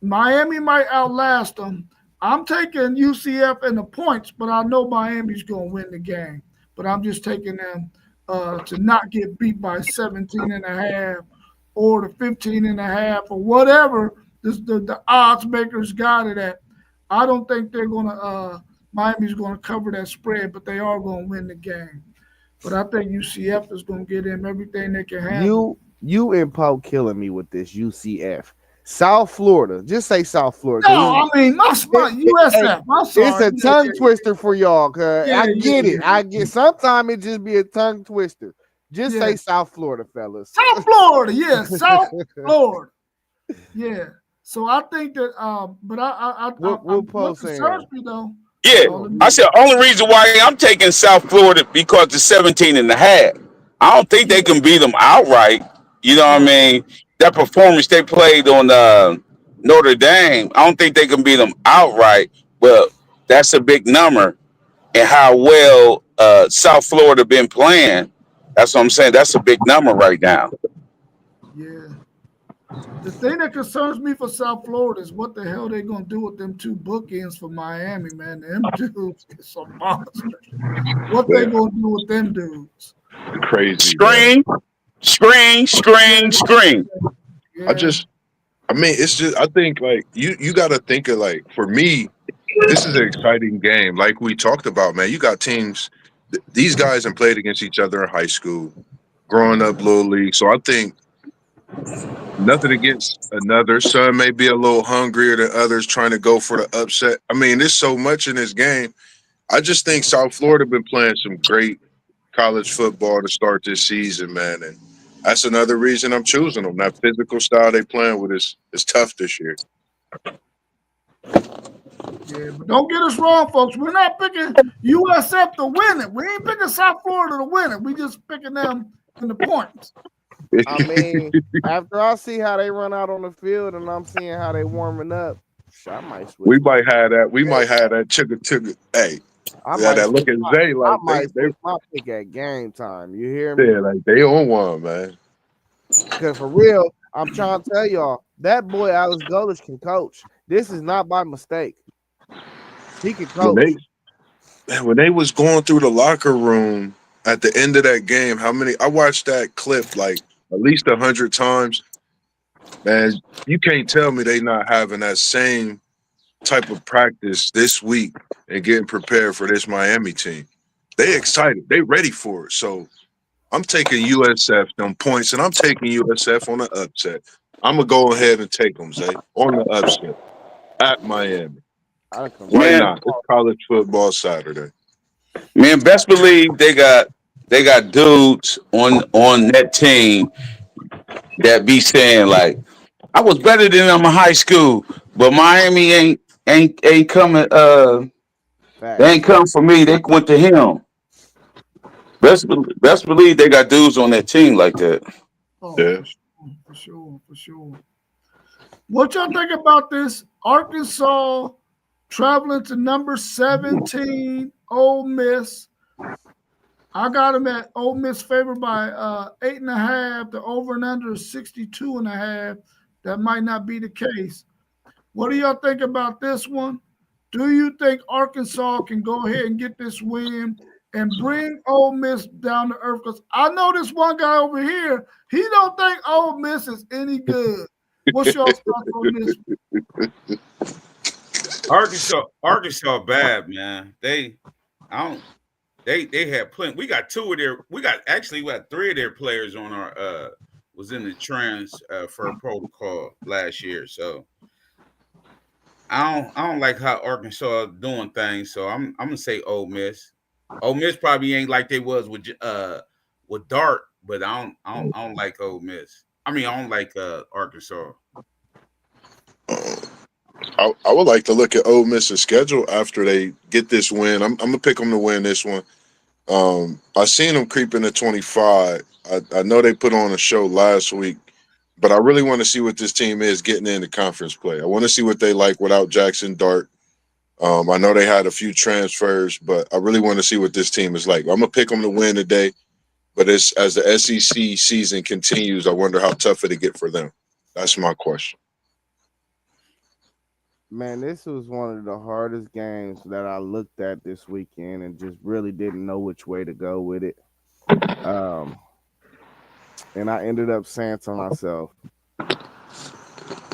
Miami might outlast them. I'm taking UCF in the points, but I know Miami's going to win the game. But I'm just taking them to not get beat by 17 and a half or the 15 and a half or whatever the odds makers got it at. I don't think they're going to Miami's going to cover that spread, but they are going to win the game. But I think UCF is going to get them everything they can handle. You and Poe killing me with this UCF. South Florida. Just say South Florida. No, I mean my USF. I'm sorry. It's a tongue twister for y'all. I get it. I get sometimes it just be a tongue twister. Just say South Florida, fellas. South Florida, yeah, South Florida. Yeah. So I think that but what concerns me though. Yeah, I said only reason why I'm taking South Florida because the 17 and a half. I don't think they can beat them outright. You know what I mean? That performance they played on Notre Dame, I don't think they can beat them outright. But that's a big number, and how well South Florida been playing. That's what I'm saying. That's a big number right now. Yeah. The thing that concerns me for South Florida is what the hell they gonna do with them two bookends for Miami, man. Them dudes is some monsters. What they gonna do with them dudes? Crazy. Screen. Yeah. I think like you got to think of like, for me, this is an exciting game. Like we talked about, man, you got teams. These guys have played against each other in high school, growing up little league. So I think nothing against another. Some may be a little hungrier than others, trying to go for the upset. I mean, there's so much in this game. I just think South Florida been playing some great college football to start this season, man, and that's another reason I'm choosing them. That physical style they playing with is tough this year. Yeah, but don't get us wrong, folks. We're not picking USF to win it. We ain't picking South Florida to win it. We just picking them in the points. I mean, after I see how they run out on the field and I'm seeing how they warming up, I might switch. We might have that. We might have that chugga. Hey, that look at Zay like they my pick at game time. You hear me? Yeah, like they on one, man. Because for real, I'm trying to tell y'all that boy Alex Golesh can coach. This is not by mistake. He can coach. When they was going through the locker room at the end of that game, I watched that clip like at least 100 times. Man, you can't tell me they not having that same type of practice this week and getting prepared for this Miami team. They excited. They ready for it. So I'm taking USF them points, and I'm taking USF on the upset. I'm going to go ahead and take them, Zay, on the upset at Miami. Why not? It's college football Saturday. Man, best believe they got dudes on that team that be saying like, I was better than them in high school, but Miami ain't coming. They ain't come for me. They went to him. Best believe they got dudes on that team like that. Oh, Yeah. For sure. What y'all think about this? Arkansas traveling to number 17, Ole Miss. I got them at Ole Miss favored by 8.5. The over and under is 62.5. That might not be the case. What do y'all think about this one? Do you think Arkansas can go ahead and get this win and bring Ole Miss down to earth? Because I know this one guy over here, he don't think Ole Miss is any good. What's your thoughts on this? Arkansas bad, man. They had plenty. We got three of their players on our was in the transfer protocol last year. So I don't like how Arkansas doing things. So I'm gonna say Ole Miss. Ole Miss probably ain't like they was with Dart, but I don't like Ole Miss. I mean I don't like Arkansas. I would like to look at Ole Miss's schedule after they get this win. I'm gonna pick them to win this one. I seen them creeping to 25. I know they put on a show last week, but I really want to see what this team is getting into conference play. I want to see what they like without Jackson Dart. I know they had a few transfers, but I really want to see what this team is like. I'm gonna pick them to win today, but as the SEC season continues, I wonder how tough it'll get for them. That's my question. Man, this was one of the hardest games that I looked at this weekend and just really didn't know which way to go with it. And I ended up saying to myself,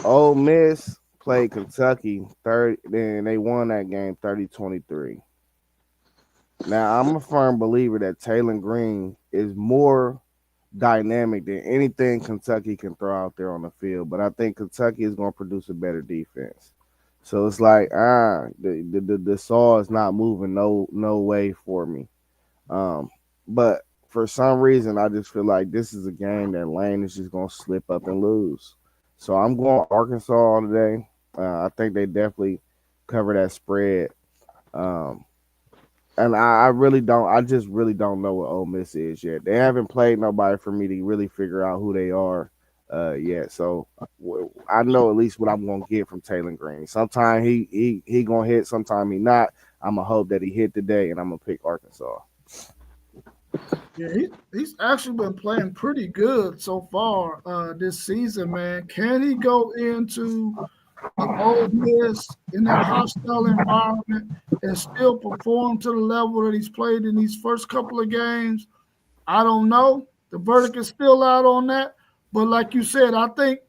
Ole Miss played Kentucky 30, and they won that game 30-23. Now, I'm a firm believer that Taylor Green is more dynamic than anything Kentucky can throw out there on the field, but I think Kentucky is going to produce a better defense. So it's like, the saw is not moving no way for me. But for some reason, I just feel like this is a game that Lane is just going to slip up and lose. So I'm going Arkansas today. I think they definitely cover that spread. And I just really don't know what Ole Miss is yet. They haven't played nobody for me to really figure out who they are yet. So I know at least what I'm gonna get from Taylor Green. Sometime he gonna hit, sometime he not. I'm gonna hope that he hit today, and I'm gonna pick Arkansas. Yeah, he's actually been playing pretty good so far this season, man. Can he go into an Ole Miss in that hostile environment and still perform to the level that he's played in these first couple of games? I don't know. The verdict is still out on that. But like you said, I think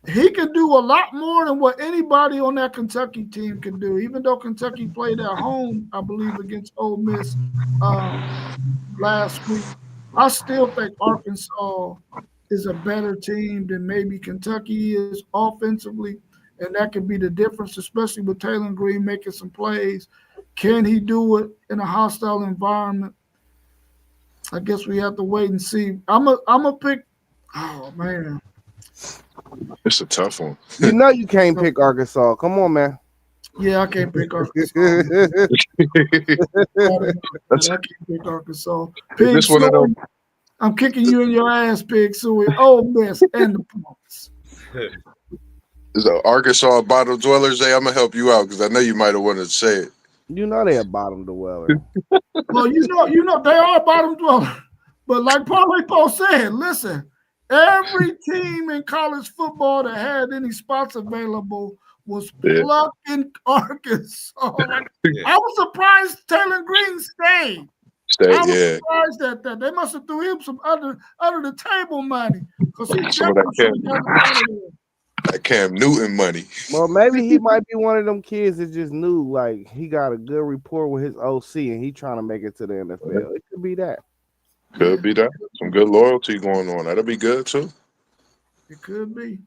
he can do a lot more than what anybody on that Kentucky team can do. Even though Kentucky played at home, I believe, against Ole Miss last week, I still think Arkansas is a better team than maybe Kentucky is offensively, and that could be the difference, especially with Taylor Green making some plays. Can he do it in a hostile environment? I guess we have to wait and see. I'm a pick. Oh man, It's a tough one. You know you can't pick Arkansas. Come on, man. yeah, I can't pick Arkansas. I can't pick Arkansas. Pig This one of them. I'm kicking you in your ass, Pig Suey. Ole Miss and the points. Is Arkansas bottom dwellers? Hey, I'm gonna help you out because I know you might have wanted to say it. You know they a bottom dweller. Well, you know they are bottom dweller. But like Parlay Post said, listen, every team in college football that had any spots available was plucking Arkansas. I was surprised Taylor Green stayed. I was surprised at that. They must have threw him some under the table money because he definitely that Cam Newton money. Well, maybe he might be one of them kids that just knew like he got a good rapport with his OC and he trying to make it to the NFL. It could be that. Could be that. Some good loyalty going on. That'll be good too. It could be.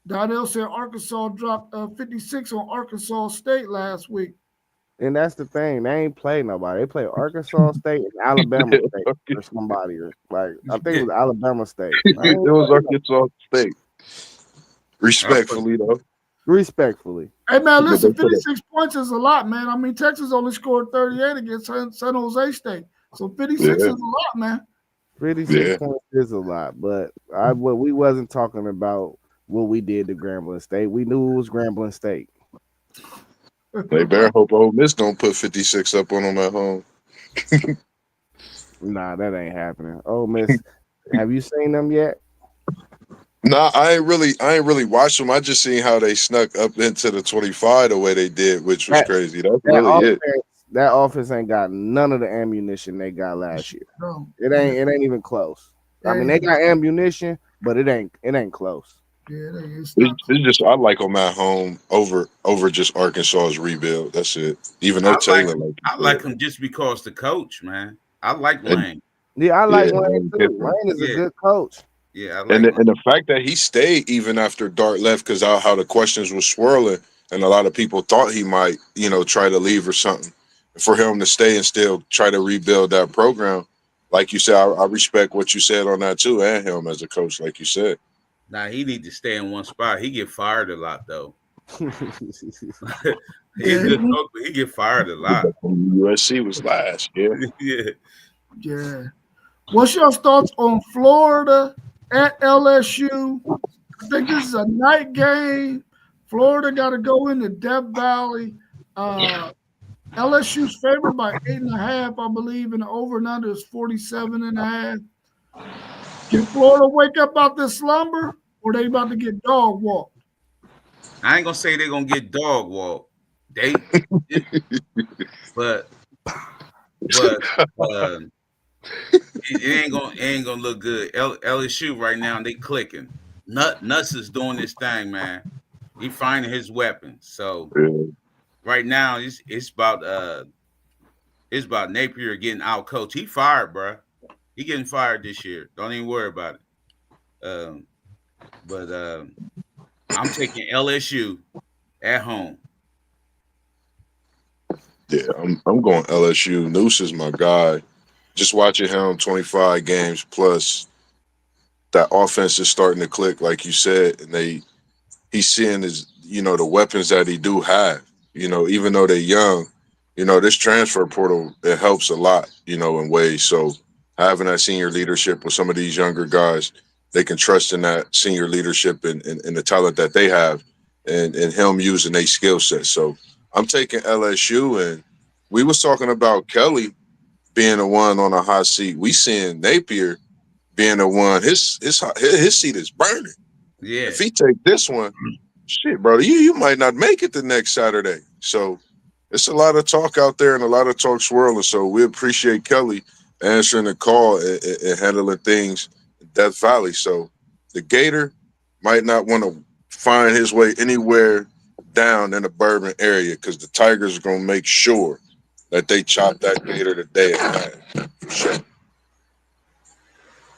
Donnell said Arkansas dropped 56 on Arkansas State last week. And that's the thing. They ain't played nobody. They played Arkansas State and Alabama State or somebody. Like I think it was Alabama State. It was Arkansas State. Respectfully, though. Respectfully. Hey, man, listen, 56 points is a lot, man. I mean, Texas only scored 38 against San Jose State. So 56 is a lot, man. 56 points is a lot. But we wasn't talking about what we did to Grambling State. We knew it was Grambling State. They better hope Ole Miss don't put 56 up on them at home. Nah, that ain't happening. Ole Miss, have you seen them yet? Nah, I ain't really watched them. I just seen how they snuck up into the 25 the way they did, which was crazy. That's really it. That offense ain't got none of the ammunition they got last year. No. It ain't even close. I mean, they got ammunition, but it ain't close. Yeah, they It's, stop. it's just I like him at home over just Arkansas's rebuild. That's it. Even though Taylor, like you I like said, him just because the coach, man. I like and Lane. Yeah, I yeah, like Lane Lane too. Kiffin. Lane is a Yeah, good coach. yeah, I And like the, Lane. and the fact that he stayed even after Dart left, because how the questions were swirling, and a lot of people thought he might, try to leave or something. For him to stay and still try to rebuild that program, like you said, I respect what you said on that too, and him as a coach, like you said. Now he need to stay in one spot. He get fired a lot though. He's a Yeah, good coach, but he get fired a lot. USC was last, yeah. Yeah. yeah. What's your thoughts on Florida at LSU? I think this is a night game. Florida got to go into Death Valley. LSU's favored by 8.5, I believe, and the over and under is 47.5. Can Florida wake up out this slumber, or they about to get dog walked? I ain't gonna say they're gonna get dog walk. But it ain't gonna look good. LSU right now they clicking. Nuts is doing this thing, man. He finding his weapons. So Yeah. right now it's about Napier getting out coached. He fired, bro. He getting fired this year. Don't even worry about it. But I'm taking LSU at home. Yeah, I'm going LSU. Noose is my guy. Just watching him 25 games plus, that offense is starting to click, like you said, and he's seeing the weapons that he do have. Even though they're young, this transfer portal, it helps a lot, in ways. So having that senior leadership with some of these younger guys, they can trust in that senior leadership and the talent that they have, and him using their skill set. So I'm taking LSU, and we was talking about Kelly being the one on a hot seat. We seeing Napier being the one. His seat is burning. Yeah. If he take this one, shit, brother, you might not make it the next Saturday. So it's a lot of talk out there and a lot of talk swirling. So we appreciate Kelly answering the call and handling things in Death Valley. So the Gator might not want to find his way anywhere down in the Bourbon area, because the Tigers are going to make sure that they chop that Gator today at night. For sure.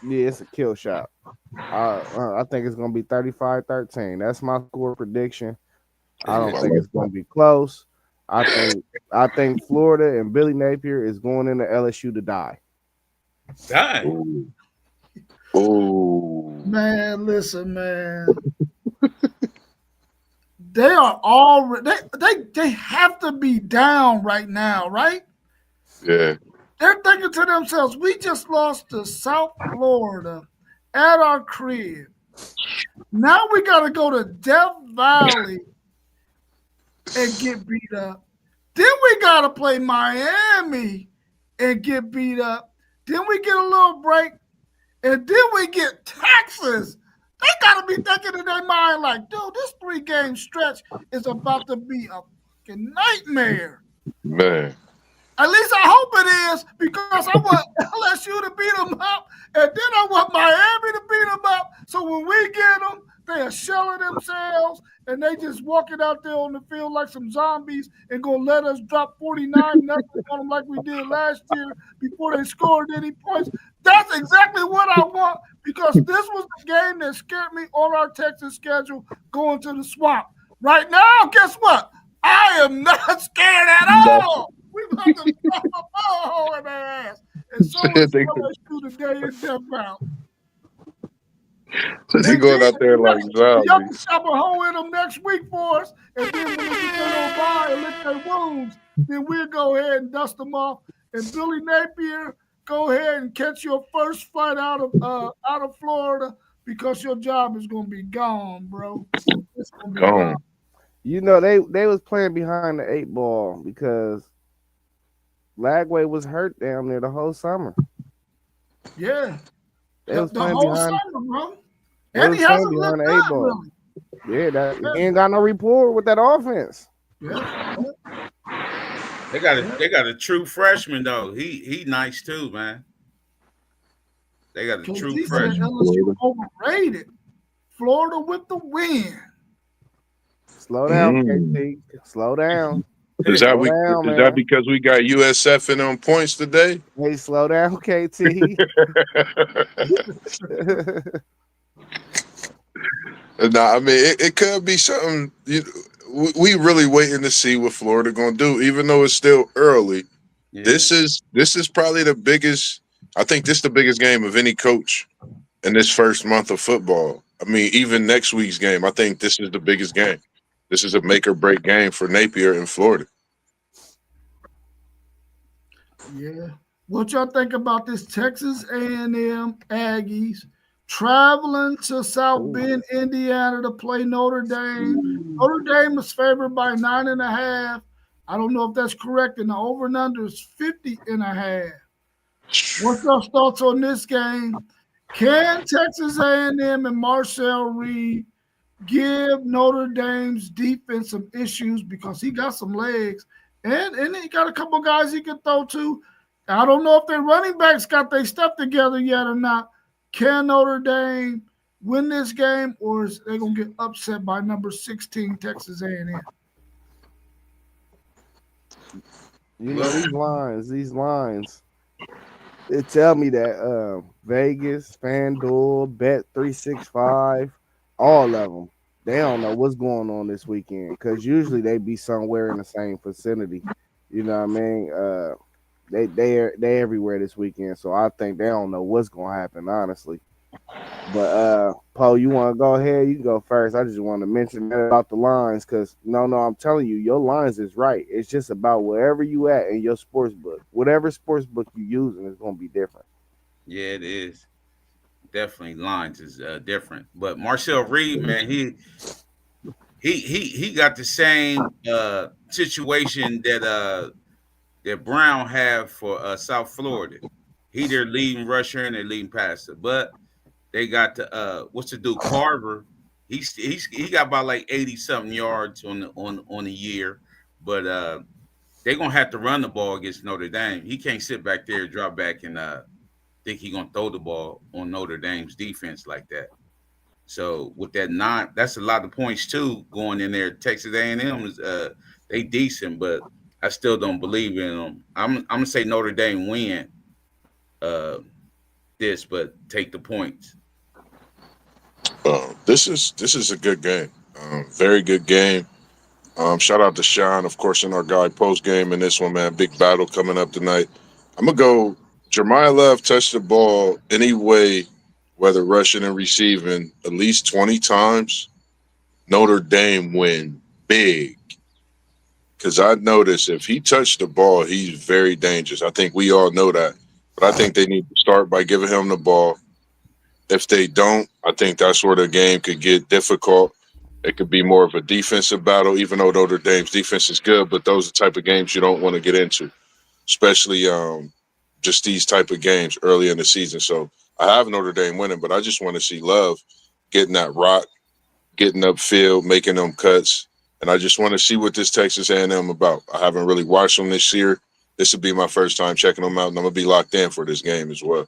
Yeah, it's a kill shot. I think it's gonna be 35-13. That's my score prediction. I don't think it's gonna be close. I think Florida and Billy Napier is going into LSU to die. Die. Oh Man, listen, man. They are already they have to be down right now, right? yeah. They're thinking to themselves, we just lost to South Florida at our crib. Now we got to go to Death Valley and get beat up. Then we got to play Miami and get beat up. Then we get a little break, and then we get Texas. They got to be thinking in their mind like, dude, this 3-game stretch is about to be a fucking nightmare. Man. At least I hope it is, because I want LSU to beat them up, and then I want Miami to beat them up. So when we get them, they are shelling themselves, and they just walking out there on the field like some zombies and going to let us drop 49-0 on them like we did last year before they scored any points. That's exactly what I want, because this was the game that scared me on our Texas schedule going to the Swamp. Right now, guess what? I am not scared at all. We about to drop a ball in their ass. And so is LSU today in Death Valley. So they going out there like y'all zombies. can chop a hole in them next week for us, and then when they get their bye and lick their wounds, then we'll go ahead and dust them off. And Billy Napier, go ahead and catch your first flight out of Florida, because your job is gonna be gone, bro. It's gonna be gone. They was playing behind the 8 ball because Lagway was hurt down there the whole summer. Yeah. They was The playing whole behind, summer, bro. they And was he playing hasn't behind looked the 8 good, ball. really. Yeah, he ain't got no rapport with that offense. Yeah. They got a true freshman though. He nice too, man. They got a true KG said freshman. LSU overrated. Florida with the win. Slow down, Mm. KT. Slow down. Is Slow down, is that man. because we got USF in on points today? Hey, slow down, KT. Nah, I mean it could be something. We really waiting to see what Florida gonna do, even though it's still early. Yeah. This is probably the biggest. I think this is the biggest game of any coach in this first month of football. I mean, even next week's game, I think this is the biggest game. This is a make or break game for Napier in Florida. Yeah. What y'all think about this Texas A&M Aggies traveling to South Bend, Indiana to play Notre Dame? Notre Dame is favored by 9.5. I don't know if that's correct, and the over and under is 50.5. What's your thoughts on this game? Can Texas A&M and Marcel Reed give Notre Dame's defense some issues because he got some legs and he got a couple guys he can throw to? I don't know if their running backs got their stuff together yet or not. Can Notre Dame win this game, or is they gonna get upset by number 16 Texas A&M? You know, these lines, they tell me that Vegas, FanDuel, Bet365, all of them, they don't know what's going on this weekend because usually they be somewhere in the same vicinity. You know what I mean? They everywhere this weekend, so I think they don't know what's gonna happen, honestly. But Poe, you want to go ahead? You can go first. I just want to mention that about the lines because no, I'm telling you, your lines is right. It's just about wherever you at in your sports book. Whatever sports book you using is gonna be different. Yeah, it is. Definitely lines is different. But Marcel Reed, man, he got the same situation that Brown have for South Florida. He their leading rusher and their leading passer, but they got the what's the dude Carver. He got about like 80 something yards on the year, but they're gonna have to run the ball against Notre Dame. He can't sit back there, drop back, and think he's gonna throw the ball on Notre Dame's defense like that. So with that that's a lot of points too going in there. Texas A&M is they decent, but I still don't believe in them. I'm gonna say Notre Dame win this, but take the points. This is a good game. Very good game. Shout out to Sean, of course, in our guy post game in this one, man. Big battle coming up tonight. I'm gonna go. Jeremiah Love touched the ball anyway, whether rushing and receiving, at least 20 times. Notre Dame win big. Because I noticed if he touched the ball, he's very dangerous. I think we all know that. But I think they need to start by giving him the ball. If they don't, I think that's where the game could get difficult. It could be more of a defensive battle, even though Notre Dame's defense is good. But those are the type of games you don't want to get into, especially just these type of games early in the season. So I have Notre Dame winning, but I just want to see Love getting that rock, getting upfield, making them cuts. And I just want to see what this Texas A&M about. I haven't really watched them this year. This will be my first time checking them out, and I'm going to be locked in for this game as well.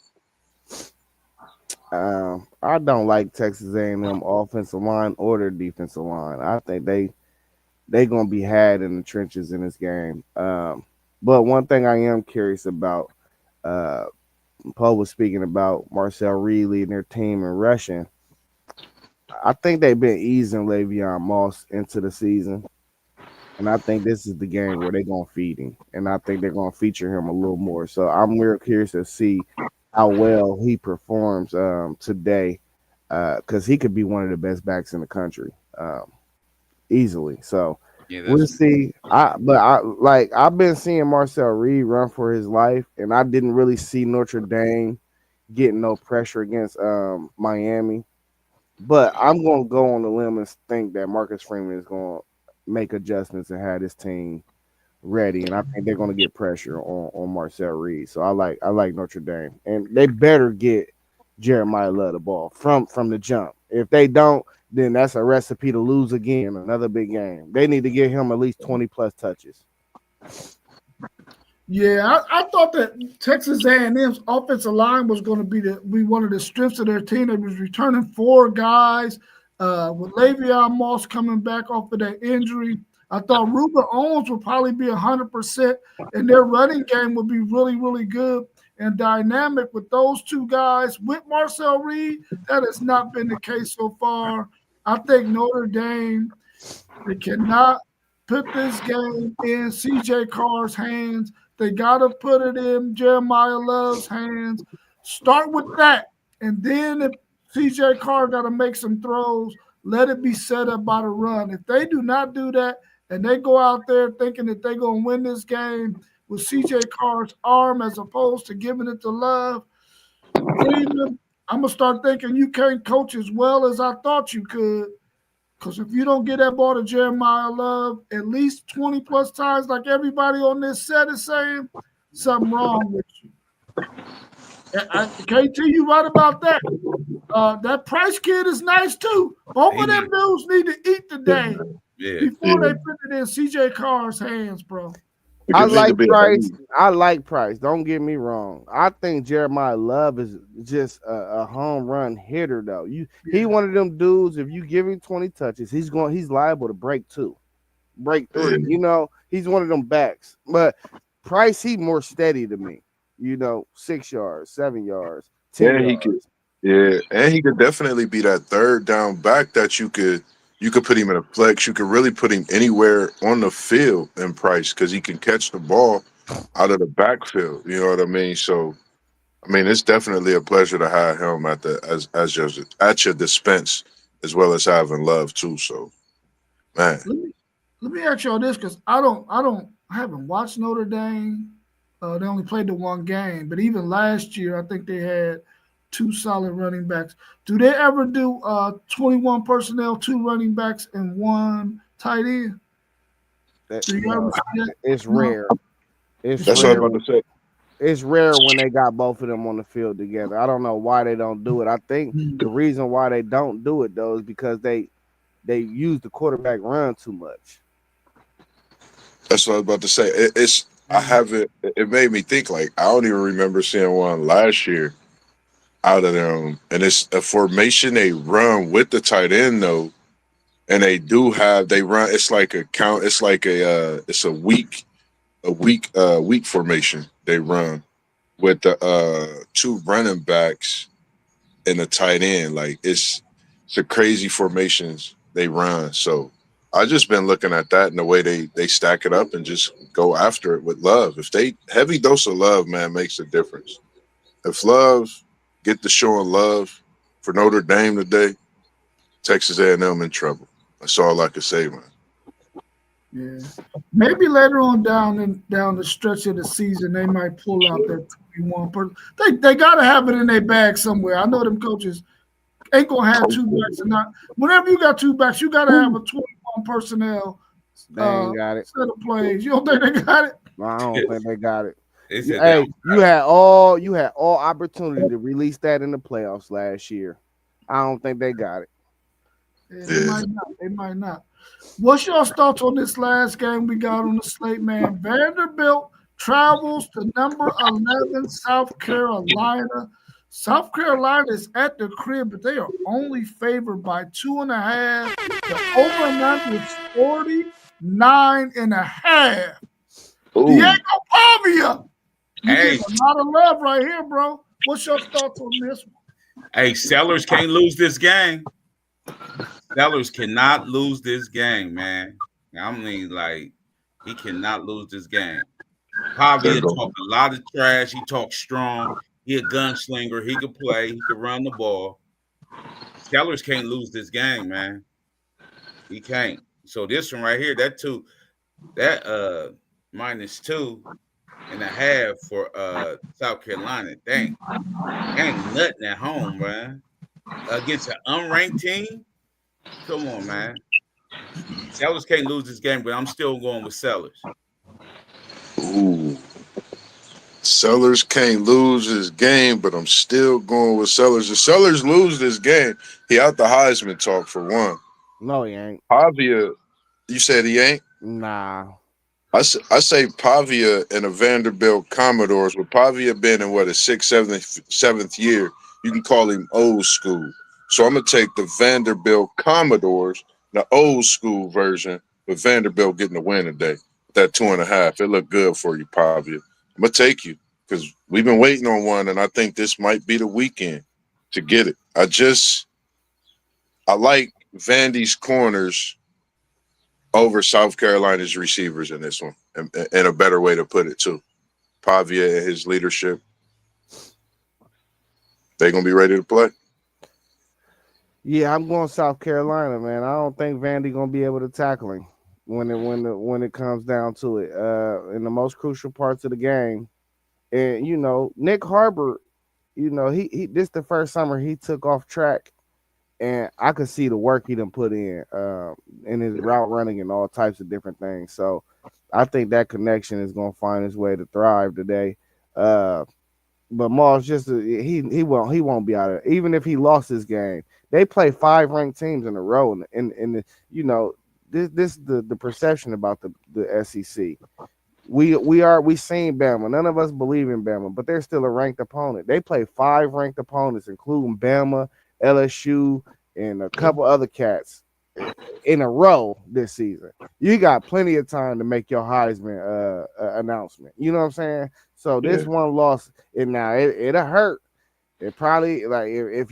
I don't like Texas A&M offensive line or their defensive line. I think they gonna be had in the trenches in this game. But one thing I am curious about, Paul was speaking about Marcel Reed leading their team in rushing. I think they've been easing Le'Veon Moss into the season, and I think this is the game where they're gonna feed him, and I think they're gonna feature him a little more. So I'm real curious to see how well he performs today, because he could be one of the best backs in the country, easily. So we'll see. I've been seeing Marcel Reed run for his life, and I didn't really see Notre Dame getting no pressure against Miami. But I'm going to go on the limb and think that Marcus Freeman is going to make adjustments and have his team ready, and I think they're going to get pressure on Marcel Reed. So I like Notre Dame, and they better get Jeremiah Love the ball from the jump. If they don't, then that's a recipe to lose again, another big game. They need to give him at least 20 plus touches. Yeah, I thought that Texas A&M's offensive line was going to be one of the strengths of their team. They was returning 4 guys. With Le'Veon Moss coming back off of that injury, I thought Ruben Owens would probably be 100%, and their running game would be really, really good and dynamic with those two guys. With Marcel Reed, that has not been the case so far. I think Notre Dame, they cannot put this game in CJ Carr's hands. They got to put it in Jeremiah Love's hands. Start with that. And then if CJ Carr got to make some throws, let it be set up by the run. If they do not do that and they go out there thinking that they're going to win this game with CJ Carr's arm as opposed to giving it to Love, Cleveland, I'm going to start thinking you can't coach as well as I thought you could. Because if you don't get that ball to Jeremiah Love at least 20 plus times, like everybody on this set is saying, something wrong with you. KT, you right about that. That Price kid is nice too. Both of them dudes need to eat today before they put it in CJ Carr's hands, bro. I like Price. I like Price. Don't get me wrong. I think Jeremiah Love is just a home run hitter, though. He one of them dudes. If you give him 20 touches, he's liable to break 2, break 3. You know, he's one of them backs. But Price, he more steady to me. 6 yards, 7 yards, 10 yards. And he could definitely be that third down back that you could put him in a flex. You could really put him anywhere on the field in Price because he can catch the ball out of the backfield. You know what I mean? So, I mean, it's definitely a pleasure to have him at your dispense as well as having Love too. So, man, let me ask y'all this because I haven't watched Notre Dame. They only played the one game, but even last year, I think they had 2 solid running backs. Do they ever do 21 personnel, 2 running backs, and 1 tight end? It's rare. That's what I'm about to say. It's rare when they got both of them on the field together. I don't know why they don't do it. I think the reason why they don't do it, though, is because they use the quarterback run too much. That's what I was about to say. It made me think, like, I don't even remember seeing one last year out of them, and it's a formation they run with the tight end though, and they run. It's like a count. It's like it's a weak formation they run with the 2 running backs and the tight end. Like it's a crazy formations they run. So I just been looking at that and the way they stack it up and just go after it with Love. If they heavy dose of Love, man, makes a difference. If Love get the showing love for Notre Dame today, Texas A&M in trouble. That's all I can say, man. Yeah, maybe later on down the stretch of the season, they might pull out that 21. They got to have it in their bag somewhere. I know them coaches ain't gonna have 2 backs or not. Whenever you got 2 backs, you got to have a 21 personnel got it. set of plays. You don't think they got it? No, I don't think they got it. Hey, you had all opportunity to release that in the playoffs last year. I don't think they got it. Yeah, they might not. What's your thoughts on this last game we got on the slate, man? Vanderbilt travels to number 11 South Carolina. South Carolina is at the crib, but they are only favored by 2.5. The over-under is 49.5. Diego Pavia. Hey, a lot of love right here, bro. What's your thoughts on this one? Hey, Sellers can't lose this game. Sellers cannot lose this game, man. I mean, like, he cannot lose this game. Pavia talk a lot of trash. He talks strong. He a gunslinger. He could play. He could run the ball. Sellers can't lose this game, man. He can't. So this one right here, that -2.5 for South Carolina. Dang. Ain't nothing at home, man. Against an unranked team? Come on, man. Sellers can't lose this game, but I'm still going with Sellers. Ooh. Sellers can't lose this game, but I'm still going with Sellers. If Sellers lose this game, he out the Heisman talk for one. No, he ain't. Pavia, you said he ain't? Nah. I say Pavia and the Vanderbilt Commodores, with Pavia being in his 6th, 7th year, you can call him old school. So I'm gonna take the Vanderbilt Commodores, the old school version, with Vanderbilt getting the win today. That 2.5. It looked good for you, Pavia. I'm gonna take you because we've been waiting on one, and I think this might be the weekend to get it. I like Vandy's corners over South Carolina's receivers in this one, and a better way to put it too. Pavia and his leadership, they're gonna be ready to play. Yeah, I'm going South Carolina, man. I don't think Vandy gonna be able to tackle him when it comes down to it. In the most crucial parts of the game, and Nick Harbor, he this the first summer he took off track, and I could see the work he done put in his route running and all types of different things. So I think that connection is gonna find its way to thrive today. But Moss he won't be out of it. Even if he lost this game, they play 5 ranked teams in a row, and this the perception about the SEC. We seen Bama. None of us believe in Bama, but they're still a ranked opponent. They play 5 ranked opponents, including Bama, LSU, and a couple other cats in a row this season. You got plenty of time to make your Heisman announcement. You know what I'm saying? So this one loss, it'll hurt. It probably if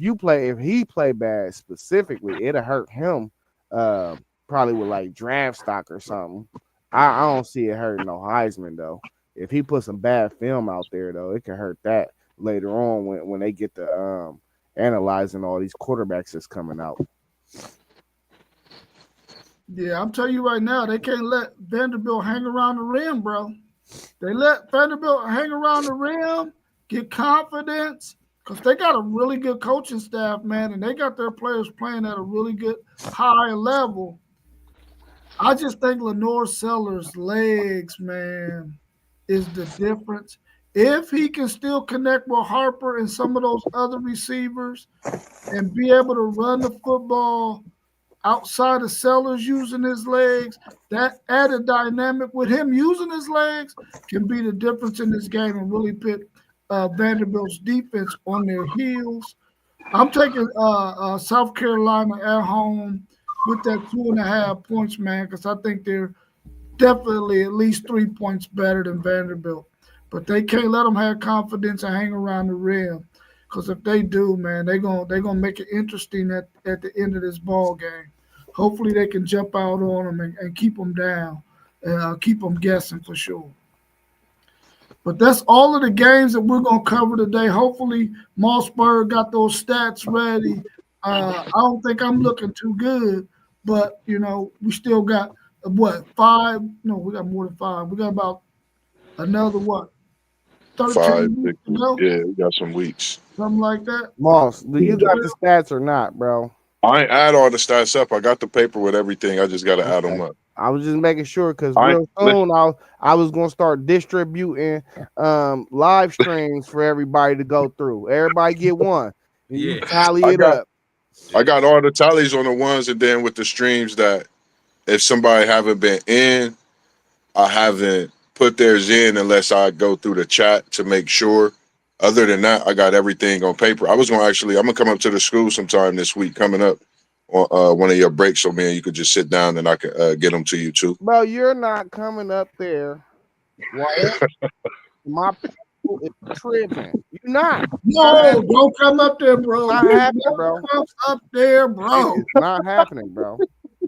he play bad specifically, it'll hurt him. Probably with draft stock or something. I don't see it hurting no Heisman though. If he put some bad film out there though, it can hurt that later on when they get to analyzing all these quarterbacks that's coming out. Yeah, I'm telling you right now, they can't let Vanderbilt hang around the rim, bro. They let Vanderbilt hang around the rim, get confidence, because they got a really good coaching staff, man, and they got their players playing at a really good high level. I just think Lenore Sellers' legs, man, is the difference. If he can still connect with Harper and some of those other receivers and be able to run the football outside of Sellers using his legs, that added dynamic with him using his legs can be the difference in this game and really put Vanderbilt's defense on their heels. I'm taking South Carolina at home with that 2.5 points, man, because I think they're definitely at least 3 points better than Vanderbilt. But they can't let them have confidence and hang around the rim, because if they do, man, they're gonna make it interesting at the end of this ball game. Hopefully they can jump out on them and keep them down, and keep them guessing for sure. But that's all of the games that we're gonna cover today. Hopefully Mossberg got those stats ready. I don't think I'm looking too good, but we still got 5? No, we got more than 5. We got about another 13 5, 6 weeks to go? Yeah, we got some weeks. Something like that. Moss, do you got the stats or not, bro? I ain't add all the stats up. I got the paper with everything. I just got to add them up. I was just making sure because real soon I was gonna start distributing live streams for everybody to go through. Everybody get one. You tally it up. I got all the tallies on the ones, and then with the streams that if somebody haven't been in, I haven't put theirs in unless I go through the chat to make sure. Other than that, I got everything on paper. I'm gonna come up to the school sometime this week coming up on one of your breaks, so man, you could just sit down and I could get them to you too. Bro, you're not coming up there. My people is tripping. You're not. No, don't come up there, bro. It's not happening, bro. Come up there, bro. It's not happening, bro.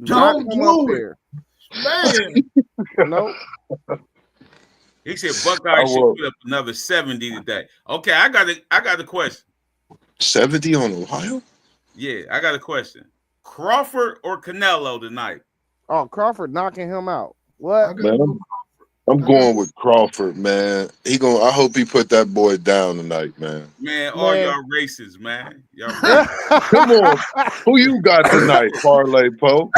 Don't do it. Man. Nope. He said Buckeye should put up another 70 today. Okay, I got a question. 70 on Ohio? Yeah, I got a question. Crawford or Canelo tonight? Oh, Crawford knocking him out. What? Man, I'm going with Crawford, man. I hope he put that boy down tonight, man. Man, all y'all racist, man. Y'all Come on. Who you got tonight, Parlay Po?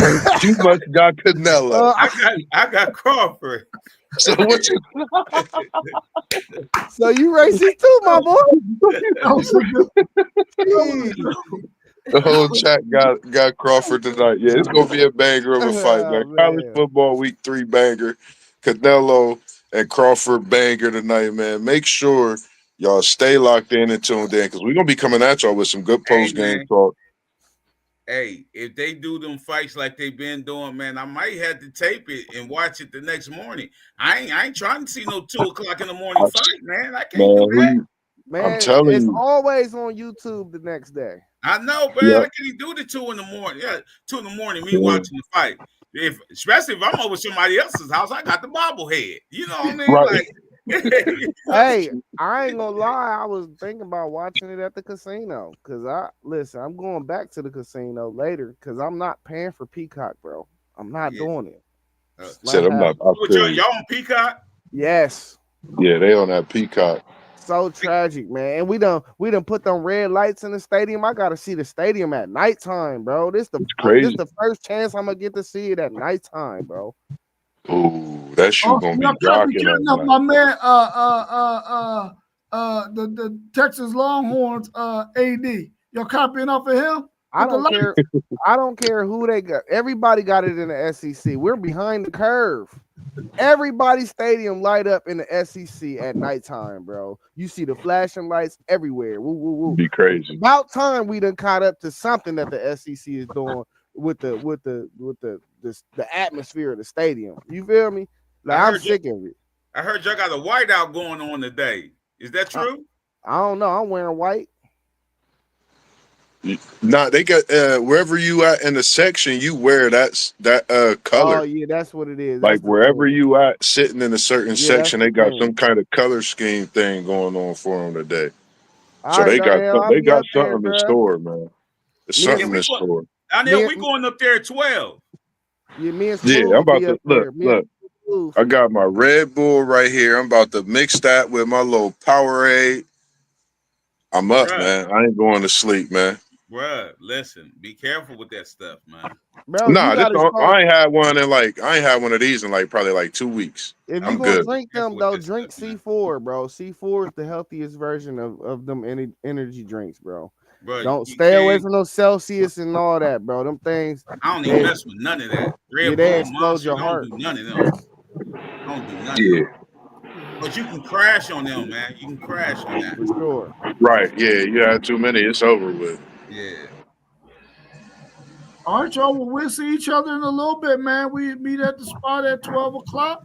You must got Canelo. I got Crawford. So what you So you racist too, my boy. The whole chat got Crawford tonight. Yeah, it's gonna be a banger of a fight, man. College football week 3 banger. Canelo and Crawford banger tonight, man. Make sure y'all stay locked in and tuned in because we're gonna be coming at y'all with some good post game talk. Hey, if they do them fights like they've been doing, man, I might have to tape it and watch it the next morning. I ain't trying to see no 2:00 in the morning I'm, fight, man. I can't do man, that. I'm Man, telling it's you. always on YouTube the next day. I know, man. Yeah. I can't do the 2 in the morning. Yeah, 2 in the morning, me Yeah. watching the fight. Especially if I'm over somebody else's house, I got the bobblehead. You know what I mean? Right. Like, Hey, I ain't gonna lie. I was thinking about watching it at the casino because I'm going back to the casino later because I'm not paying for Peacock, bro. I'm not Yeah. doing it. Said I'm not. I What, feel you. y'all on Peacock? Yes. Yeah, they on that Peacock. So tragic, man. And we done put them red lights in the stadium. I gotta see the stadium at nighttime, bro. This crazy. the first chance I'm gonna get to see it at nighttime, bro. Ooh, that shoe Oh, gonna be y'all can't be rocking getting at up night. my man, the Texas Longhorns, AD. Y'all copying off of him? I With the don't light? care. I don't care who they got. Everybody got it in the SEC. We're behind the curve. Everybody's stadium light up in the SEC at nighttime, bro. You see the flashing lights everywhere. Woo, woo, woo. Be crazy. About time we done caught up to something that the SEC is doing with the atmosphere of the stadium. You feel me? Like I'm sick of it. I heard y'all got a whiteout going on today. Is that true? I don't know. I'm wearing white. Nah, they got wherever you at in the section, you wear that color. Oh yeah, that's what it is. Like That's the wherever thing. you at, sitting in a certain Yeah, section, that's they got the some thing. kind of color scheme thing going on for them today. All So right, they got Darnell, I'll they be got up there, something in bro. store, man. It's Me and- something in store. Daniel, we going up there at 12. Yeah, me and Yeah, Smooth I'm will about be to up there. Me and look. Smooth. I got my Red Bull right here. I'm about to mix that with my little Powerade. I'm up, Bruh. man. I ain't going to sleep, man. Bruh, listen, be careful with that stuff, man. Bro, Nah, you gotta start. I ain't had one in I ain't had one of these in probably 2 weeks. If I'm you gonna good. drink Careful them with though, this drink stuff, man. C4, bro. C4 is the healthiest version of them energy drinks, bro. Bruh, Don't you stay away can't- from those Celsius and all that, bro. Them things, I don't even mess with none of that. yeah, Red they Bull, explode Monster, your I don't heart. do none of them. I don't do none of Yeah, them. But you can crash on them, man. You can crash on that. For sure. right. Yeah, you had too many. It's over with. Yeah. All right, y'all. Well, we'll see each other in a little bit, man. We meet at the spot at 12 o'clock.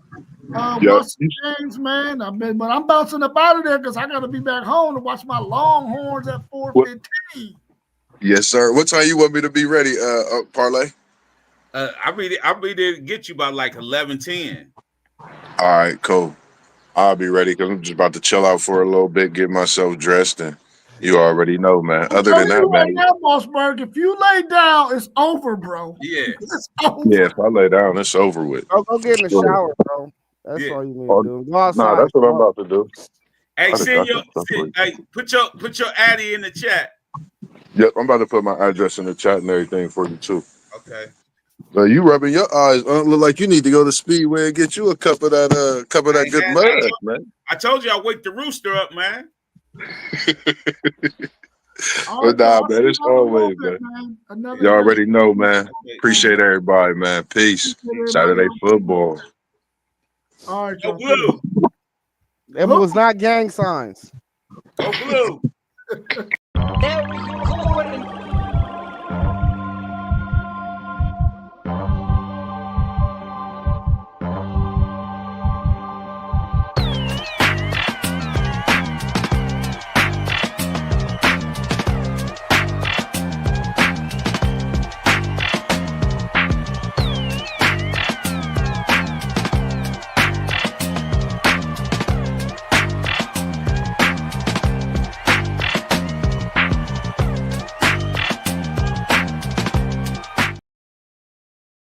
Yep. Watch the games, man. But I'm bouncing up out of there because I got to be back home to watch my Longhorns at 4:15. Yes, sir. What time you want me to be ready, Parlay? I'll be there to get you by like 11:10. All right, cool. I'll be ready because I'm just about to chill out for a little bit, get myself dressed, and you already know, man. I'm Other than telling you that, right man, now, Mossberg, if you lay down, it's over, bro. Yeah. It's over. yeah, if I lay down, it's over with. Go get in the Sure. shower, bro. That's Yeah. all you need Oh, to do. Go outside. Nah, that's what I'm about to do. Hey, I just got some stuff for you. hey, put your Addy in the chat. Yep, I'm about to put my address in the chat and everything for you too. Okay. You rubbing your eyes, look like you need to go to Speedway and get you a cup of that good mud, man. I told you I wake the rooster up, man. But nah, man, it's always, man. You already know, man. Appreciate everybody, man. Peace. Saturday football. All right, Go y'all. blue. It was not gang signs. Go blue. There we go.